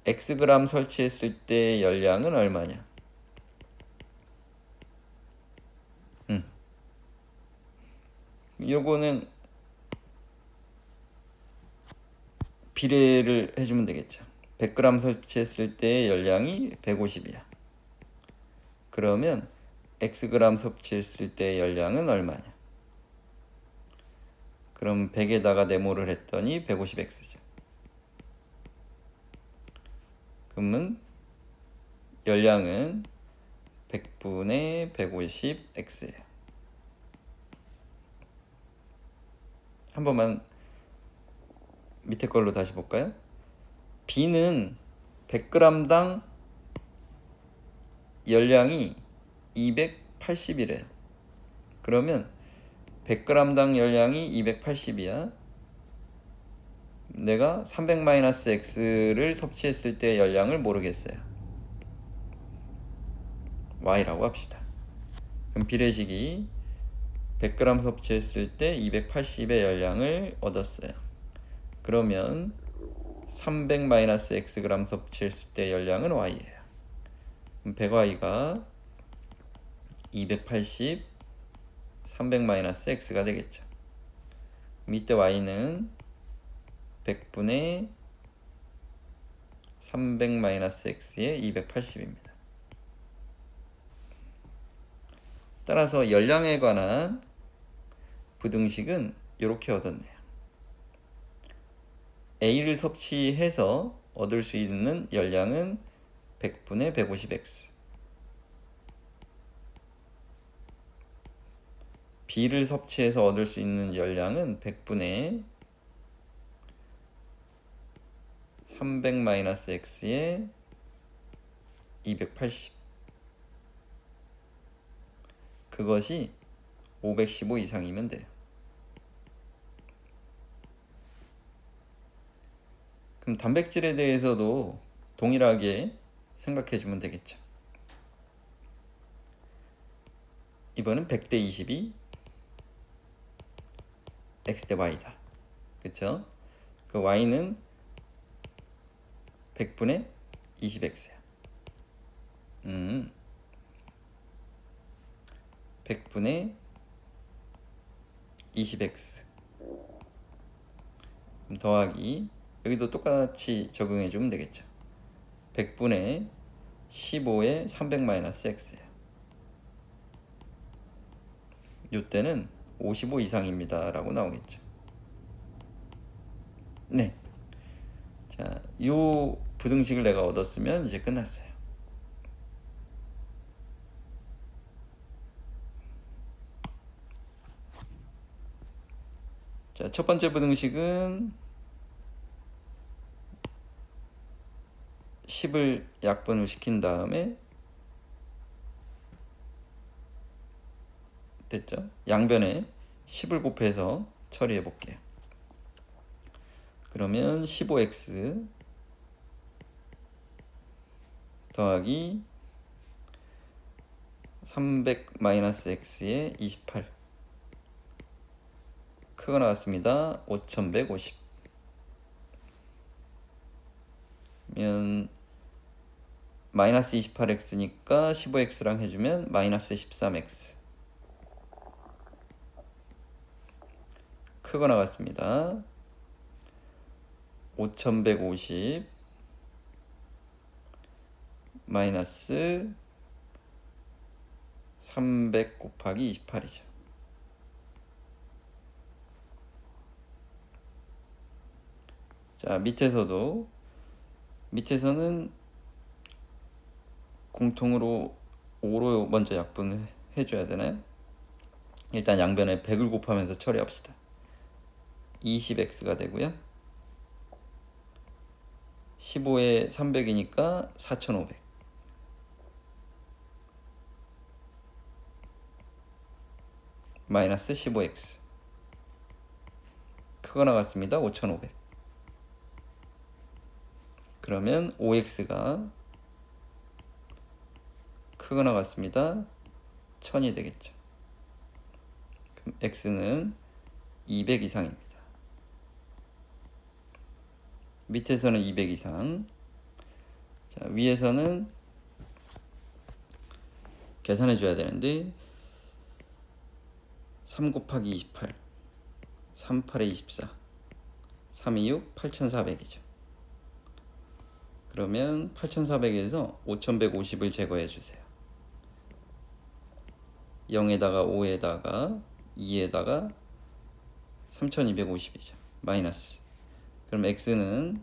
Xg 설치했을 때 열량은 얼마냐? 요거는 비례를 해주면 되겠죠. 100g 설치했을 때 열량이 150이야. 그러면 Xg 섭취했을 때 열량은 얼마냐? 그럼 100에다가 네모를 했더니 150X죠. 그러면 열량은 100분의 150X예요. 한 번만 밑에 걸로 다시 볼까요? B는 100g당 열량이 280이래요. 그러면 100g당 열량이 280이야. 내가 300-X를 섭취했을 때 열량을 모르겠어요. Y라고 합시다. 그럼 비례식이 100g 섭취했을 때 280의 열량을 얻었어요. 그러면 300-X g 섭취했을 때 열량은 Y예요. 그럼 100Y가 280 300-X가 되겠죠. 이때 Y는 100분의 300-X의 280입니다. 따라서 열량에 관한 부등식은 이렇게 얻었네요. A를 섭취해서 얻을 수 있는 열량은 100분의 150x. B를 섭취해서 얻을 수 있는 열량은 100분의 300-x에 280. 그것이 515 이상이면 돼요. 그럼 단백질에 대해서도 동일하게 생각해 주면 되겠죠. 이번엔 100대 20이 x 대 y다. 그쵸? 그 y는 100분의 20x야. 100분의 20x. 그럼 더하기, 여기도 똑같이 적용해 주면 되겠죠. 100분의 15의 300-x야. 이때는 55 이상입니다 라고 나오겠죠. 네. 자, 요 부등식을 내가 얻었으면 이제 끝났어요. 자, 첫 번째 부등식은 10을 약분을 시킨 다음에 됐죠? 양변에 10을 곱해서 처리해 볼게요. 그러면 15x 더하기 300-x에 28. 크거 나왔습니다. 5150. 면 마이너스 28x니까 15x랑 해주면 마이너스 13x. 크거 나갔습니다. 5150 마이너스 300 곱하기 28이죠. 자, 밑에서는 공통으로 5로 먼저 약분을 해줘야 되나요? 일단 양변에 100을 곱하면서 처리합시다. 20x가 되고요. 15에 300이니까 4500. 마이너스 15x. 크거 나갔습니다. 5500. 그러면 5x가 크거 나갔습니다. 1000이 되겠죠. 그럼 x는 200 이상입니다. 밑에서는 200 이상. 자, 위에서는 계산해 줘야 되는데 3 곱하기 28 38에 24 326 8400이죠. 그러면 8400에서 5150을 제거해 주세요. 0에다가 5에다가 2에다가 3250이죠. 마이너스. 그럼 x는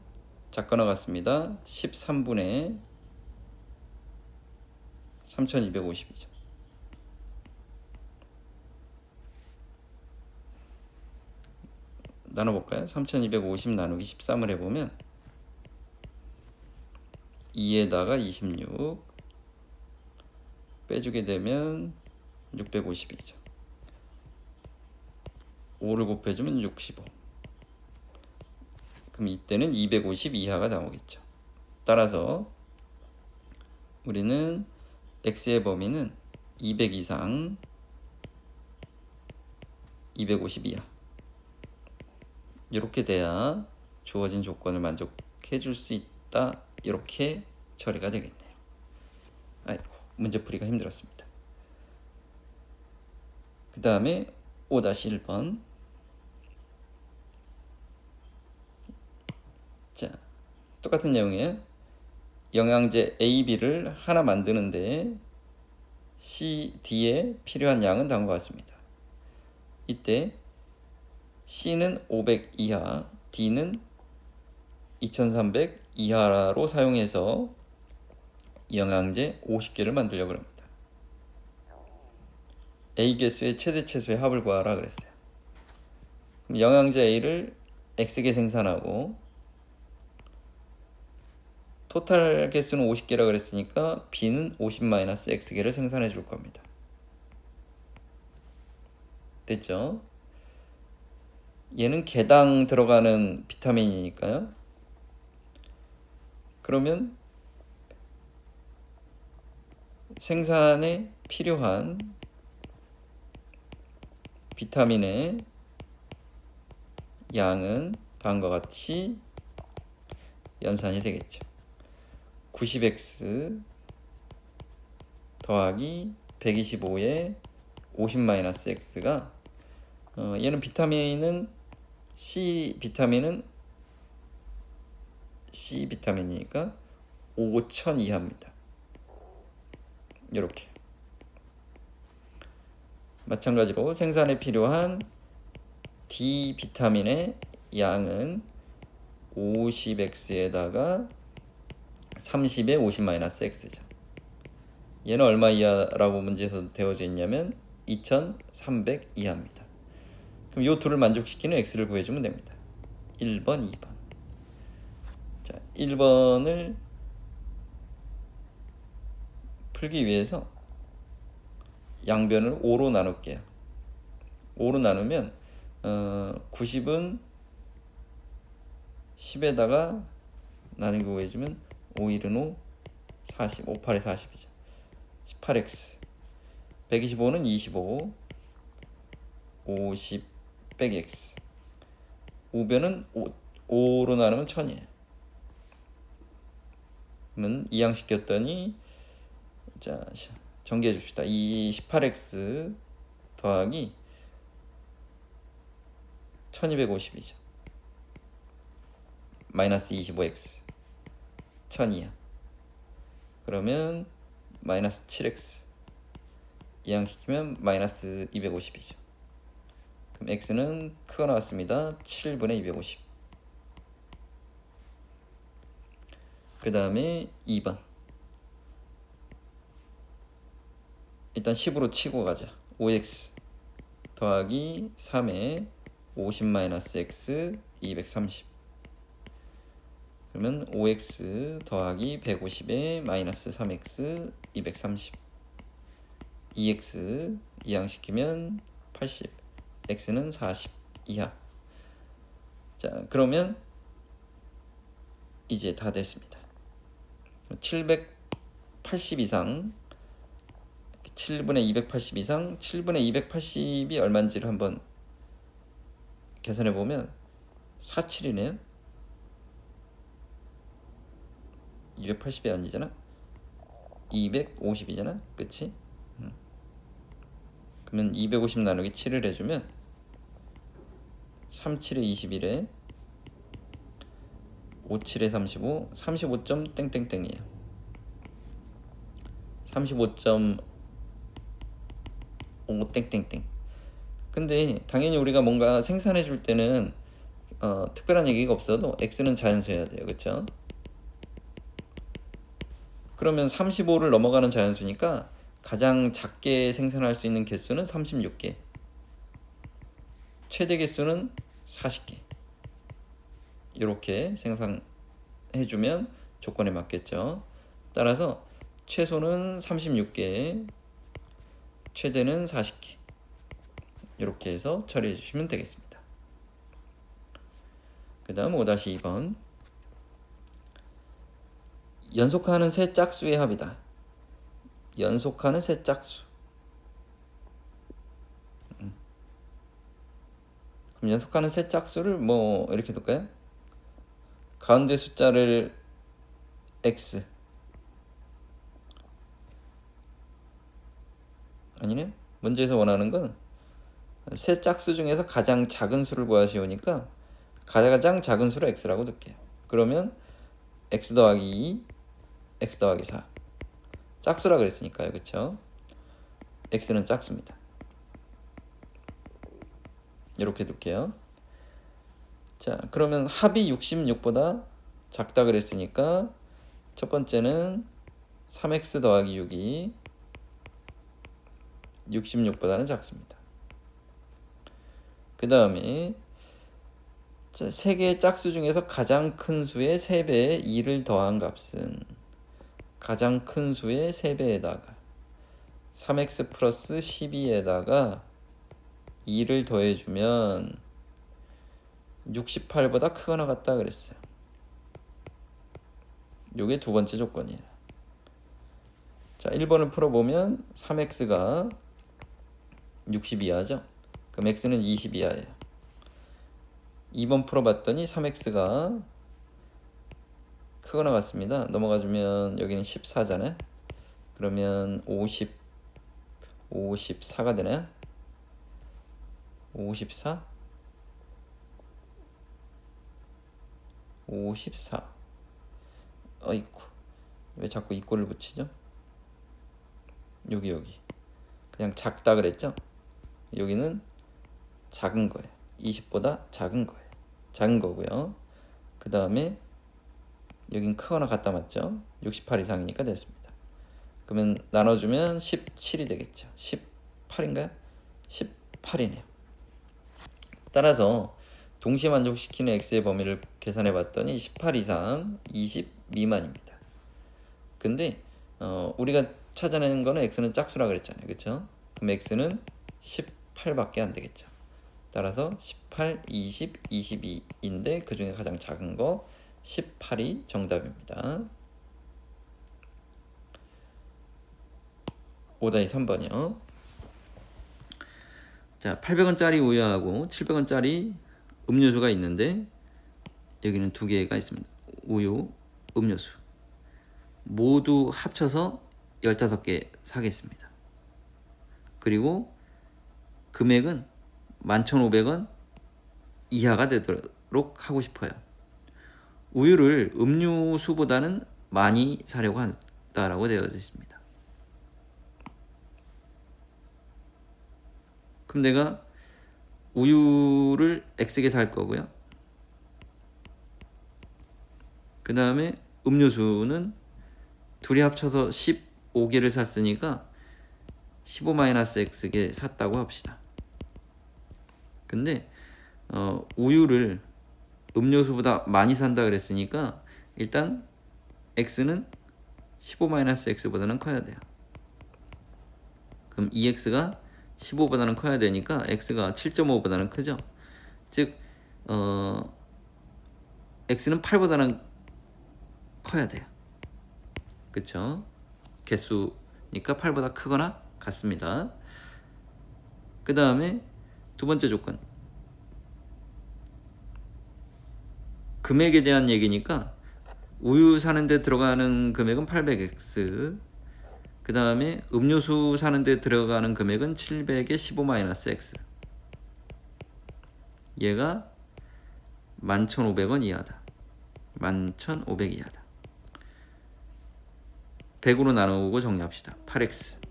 작거 나갔습니다. 13분의 3250이죠. 나눠볼까요? 3250 나누기 13을 해보면 2에다가 26 빼주게 되면 650이죠. 5를 곱해주면 65. 그럼 이때는 250 이하가 나오겠죠. 따라서 우리는 x의 범위는 200 이상 250 이하. 이렇게 돼야 주어진 조건을 만족해 줄 수 있다. 이렇게 처리가 되겠네요. 아이고, 문제풀이가 힘들었습니다. 그 다음에 5-1번. 자, 똑같은 내용이에요. 영양제 A, B를 하나 만드는데 C, D에 필요한 양은 다음과 같습니다. 이때 C는 500 이하, D는 2300 이하로 사용해서 영양제 50개를 만들려고 합니다. A 개수의 최대 최소의 합을 구하라 그랬어요. 그럼 영양제 A를 X개 생산하고 토탈 개수는 50개라 그랬으니까 B는 50-X개를 생산해 줄 겁니다. 됐죠? 얘는 개당 들어가는 비타민이니까요. 그러면 생산에 필요한 비타민의 양은 다음과 같이 연산이 되겠죠. 90x 더하기 125의 50-x가 얘는 비타민은 C 비타민이니까 5000 이하입니다. 이렇게 마찬가지로 생산에 필요한 D 비타민의 양은 50x에다가 30의 50-x죠. 얘는 얼마 이하라고 문제에서 되어져 있냐면 2300 이하입니다. 그럼 이 둘을 만족시키는 x를 구해주면 됩니다. 1번, 2번. 자, 1번을 풀기 위해서 양변을 5로 나눌게요. 5로 나누면 90은 10에다가 나누기 5 해주면 5, 1은 5, 40, 5, 8에 40이죠. 18x 125는 25, 50 빼기 x 5변은 5로 나누면 1000이에요. 그러면 이항시켰더니 자 정리해 줍시다. 이 18x 더하기 1250이죠. 마이너스 25x 1000이야. 그러면 마이너스 7x 이항시키면 마이너스 250이죠. 그럼 x는 크가 나왔습니다. 7분의 250. 그 다음에 2번. 일단 10으로 치고 가자. 5x 더하기 3에 50-x 230. 그러면 5x 더하기 150에 마이너스 3x 230. 2x 이항시키면 80. x는 40 이하. 자, 그러면 이제 다 됐습니다. 780 이상 7분의 280 이상 7분의 280이 얼마인지를 한번 계산해 보면 47이네요. 280이 아니잖아. 250이잖아. 그치? 그러면 250 나누기 7을 해주면 37에 21에 57에 35 35점 땡땡땡이에요. 35.5 땡땡땡. 근데 당연히 우리가 뭔가 생산해 줄 때는 특별한 얘기가 없어도 x는 자연수여야 돼요. 그렇죠? 그러면 35를 넘어가는 자연수니까 가장 작게 생산할 수 있는 개수는 36개. 최대 개수는 40개. 이렇게 생산해주면 조건에 맞겠죠. 따라서 최소는 36개, 최대는 40개. 이렇게 해서 처리해 주시면 되겠습니다. 그 다음 5-2번. 연속하는 세 짝수의 합이다. 연속하는 세 짝수. 그럼 연속하는 세 짝수를 뭐 이렇게 둘까요? 가운데 숫자를 x 아니네. 문제에서 원하는 건 세 짝수 중에서 가장 작은 수를 구하시오니까 가장 작은 수를 x라고 둘게요. 그러면 x 더하기 2, x 더하기 4. 짝수라 그랬으니까요. 그쵸? x는 짝수입니다. 이렇게 둘게요. 자, 그러면 합이 66보다 작다 그랬으니까 첫 번째는 3x 더하기 6이 66보다는 작습니다. 그 다음에 세 개의 짝수 중에서 가장 큰 수의 3배의 2를 더한 값은 가장 큰 수의 3배에다가 3x 플러스 12에다가 2를 더해주면 68보다 크거나 같다 그랬어요. 요게 두 번째 조건이에요. 자, 1번을 풀어보면 3x가 60 이하죠. 그럼 x는 20 이하예요. 2번 풀어봤더니 3x가 크거나 같습니다. 넘어가주면 여기는 14잖아요. 그러면 54가 되나요? 54? 54. 어이쿠, 왜 자꾸 이 꼴을 붙이죠? 여기 그냥 작다 그랬죠? 여기는 작은 거예요. 20보다 작은 거예요. 작은 거고요. 그 다음에 여긴 크거나 같다 맞죠? 68 이상이니까 됐습니다. 그러면 나눠주면 17이 되겠죠. 18인가요? 18이네요. 따라서 동시에 만족시키는 x의 범위를 계산해 봤더니 18 이상, 20 미만입니다. 근데 우리가 찾아내는 거는 x는 짝수라 그랬잖아요. 그렇죠? 그럼 x는 18밖에 안 되겠죠. 따라서 18, 20, 22인데 그 중에 가장 작은 거 18이 정답입니다. 5-3번이요. 자, 800원짜리 우유하고 700원짜리 음료수가 있는데 여기는 두 개가 있습니다. 우유, 음료수 모두 합쳐서 15개 사겠습니다. 그리고 금액은 11,500원 이하가 되도록 하고 싶어요. 우유를 음료수보다는 많이 사려고 한다라고 되어 있습니다. 그럼 내가 우유를 X개 살 거고요. 그 다음에 음료수는 둘이 합쳐서 15개를 샀으니까 15-X개 샀다고 합시다. 근데 우유를 음료수보다 많이 산다 그랬으니까 일단 X는 15-X보다는 커야 돼요. 그럼 2X가 15보다는 커야 되니까 X가 7.5보다는 크죠. 즉 X는 8보다는 커야 돼요. 그쵸? 개수니까 8보다 크거나 같습니다. 그 다음에 두 번째 조건, 금액에 대한 얘기니까 우유 사는데 들어가는 금액은 800X, 그 다음에 음료수 사는데 들어가는 금액은 700에 15-X, 얘가 11,500원 이하다. 11,500 이하다. 100으로 나누고 정리합시다. 8x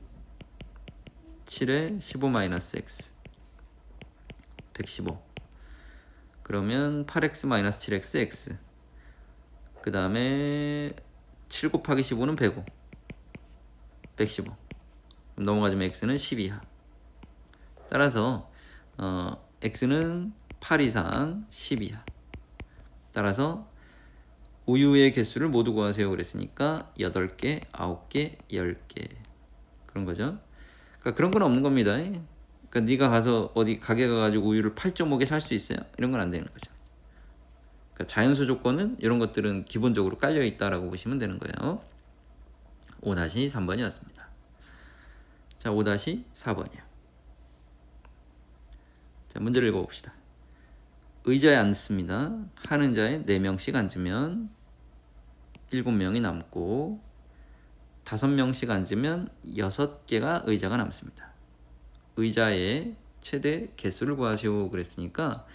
7에 15-x 115. 그러면 8x 7x x. 그 다음에 7 곱하기 15는 105. 115. 넘어가지면 x는 10 이하. 따라서 x는 8 이상 10 이하. 따라서 우유의 개수를 모두 구하세요 그랬으니까 8개, 9개, 10개 그런 거죠. 그러니까 그런 건 없는 겁니다. 그러니까 네가 가서 어디 가게 가가지고 우유를 8.5개 살 수 있어요? 이런 건 안 되는 거죠. 그러니까 자연수 조건은 이런 것들은 기본적으로 깔려 있다라고 보시면 되는 거예요. 5-3번이었습니다. 자, 5-4번이요. 자, 문제를 읽어봅시다. 의자에 앉습니다. 한 의자에 4명씩 앉으면 7명이 남고 5명씩 앉으면 6개가 의자가 남습니다. 의자의 최대 개수를 구하시오 그랬으니까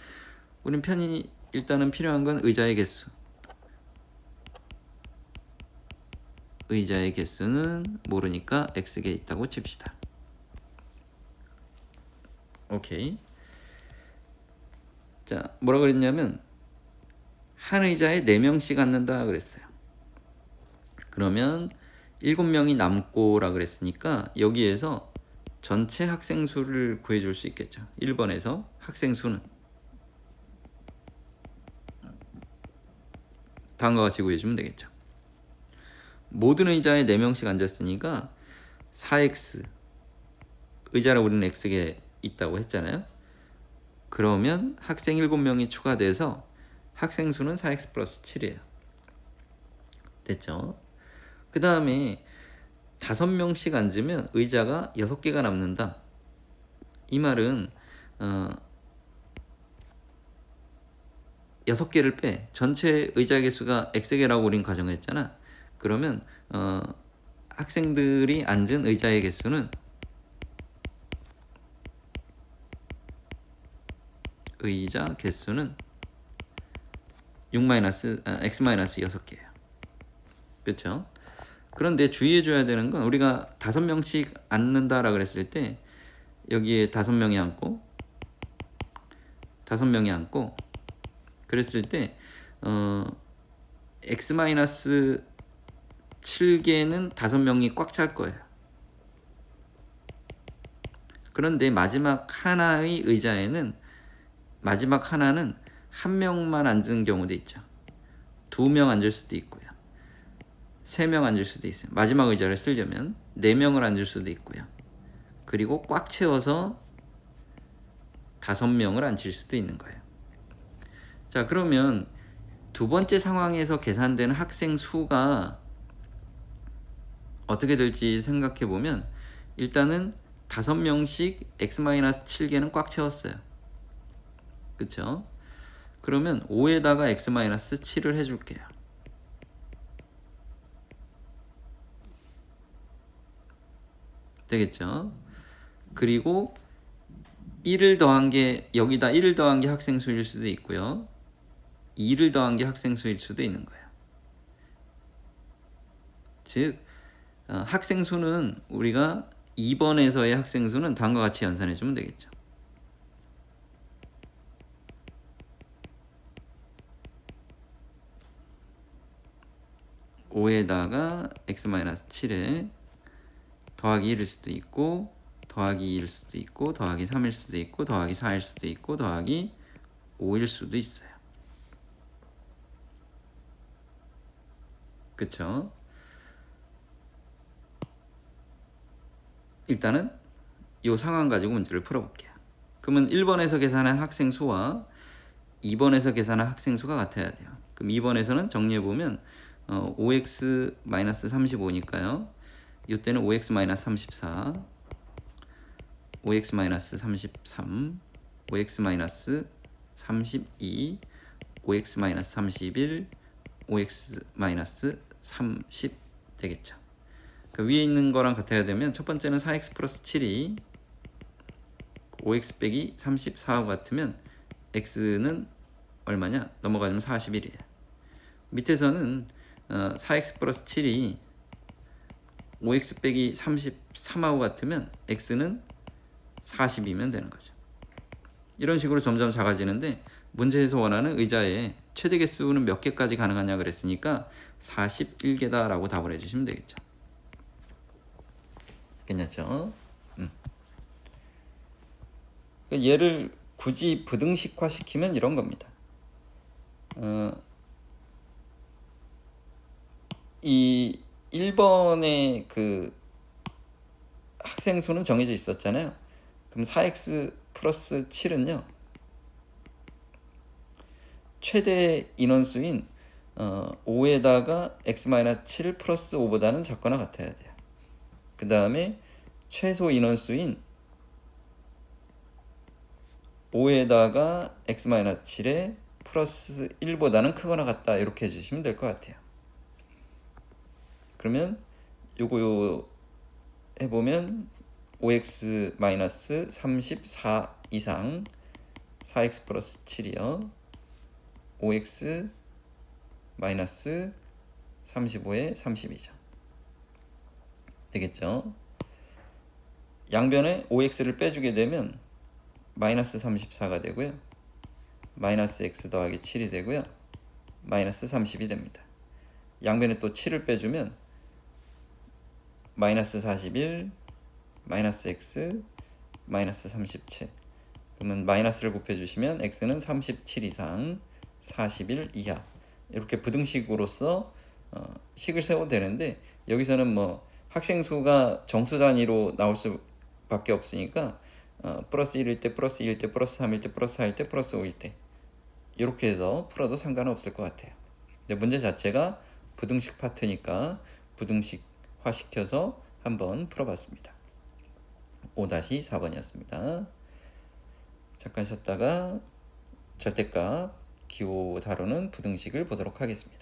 우린 편히 일단은 필요한 건 의자의 개수. 의자의 개수는 모르니까 X개 있다고 칩시다. 오케이. 자, 뭐라 그랬냐면 한 의자에 4명씩 앉는다 그랬어요. 그러면 7명이 남고라 그랬으니까 여기에서 전체 학생 수를 구해줄 수 있겠죠. 1번에서 학생 수는 다음과 같이 구해주면 되겠죠. 모든 의자에 4명씩 앉았으니까 4x, 의자를 우리는 x가 있다고 했잖아요. 그러면 학생 7명이 추가돼서 학생 수는 4x 플러스 7이에요. 됐죠? 그 다음에 5명씩 앉으면 의자가 6개가 남는다. 이 말은 6개를 빼. 전체 의자 개수가 x개라고 우린 가정했잖아. 그러면 학생들이 앉은 의자의 개수는 의자 개수는 x-6개예요. 그렇죠? 그런데 주의해줘야 되는 건 우리가 5명씩 앉는다라 그랬을 때 여기에 5명이 앉고 5명이 앉고 그랬을 때 x-7개는 5명이 꽉 찰 거예요. 그런데 마지막 하나의 의자에는 마지막 하나는 1명만 앉은 경우도 있죠. 2명 앉을 수도 있고요. 3명 앉을 수도 있어요. 마지막 의자를 쓰려면 4명을 앉을 수도 있고요. 그리고 꽉 채워서 5명을 앉힐 수도 있는 거예요. 자, 그러면 두 번째 상황에서 계산되는 학생 수가 어떻게 될지 생각해 보면 일단은 5명씩 x-7개는 꽉 채웠어요. 그쵸? 그러면 5에다가 x-7을 해줄게요. 되겠죠? 그리고 1을 더한 게 여기다 1을 더한 게 학생 수일 수도 있고요. 2를 더한 게 학생 수일 수도 있는 거예요. 즉 학생 수는 우리가 2번에서의 학생 수는 다음과 같이 연산해 주면 되겠죠. (5에다가 x-7에) 더하기 1일 수도 있고 더하기 2일 수도 있고 더하기 3일 수도 있고 더하기 4일 수도 있고 더하기 5일 수도 있어요. 그쵸? 일단은 이 상황 가지고 문제를 풀어볼게요. 그러면 1번에서 계산한 학생 수와 2번에서 계산한 학생 수가 같아야 돼요. 그럼 2번에서는 정리해보면 5x-35니까요. 이때는 5x-34, 5x-33, 5x-32, 5x-31, 5x-30 되겠죠. 그 위에 있는 거랑 같아야 되면 첫 번째는 4x 플러스 7이 5x 빼기 34하고 같으면 x는 얼마냐? 넘어가면 41이에요. 밑에서는 4x 플러스 7이 5x 빼기 33하고 같으면 x는 40이면 되는 거죠. 이런 식으로 점점 작아지는데 문제에서 원하는 의자의 최대 개수는 몇 개까지 가능하냐 그랬으니까 41개다 라고 답을 해주시면 되겠죠. 괜찮죠? 얘를 굳이 부등식화 시키면 이런 겁니다. 이 1번의 그 학생 수는 정해져 있었잖아요. 그럼 4x 플러스 7은요. 최대 인원수인 5에다가 x-7 플러스 5보다는 작거나 같아야 돼요. 그 다음에 최소 인원수인 5에다가 x-7에 플러스 1보다는 크거나 같다 이렇게 해주시면 될 것 같아요. 그러면 요거 해보면 5x-34 이상 4x 플러스 7이요. 5x-35에 30이죠. 되겠죠? 양변에 5x를 빼주게 되면 마이너스 34가 되고요. 마이너스 x 더하기 7이 되고요. 마이너스 30이 됩니다. 양변에 또 7을 빼주면 마이너스 41, 마이너스 x, 마이너스 37. 그러면 마이너스를 곱해주시면 x는 37 이상, 41 이하. 이렇게 부등식으로서 식을 세워도 되는데 여기서는 뭐 학생 수가 정수 단위로 나올 수밖에 없으니까 플러스 1일 때, 플러스 2일 때, 플러스 3일 때, 플러스 4일 때, 플러스 5일 때 이렇게 해서 풀어도 상관은 없을 것 같아요. 근데 문제 자체가 부등식 파트니까 부등식화 시켜서 한번 풀어봤습니다. 5-4번이었습니다. 잠깐 쉬었다가 절대값 기호 다루는 부등식을 보도록 하겠습니다.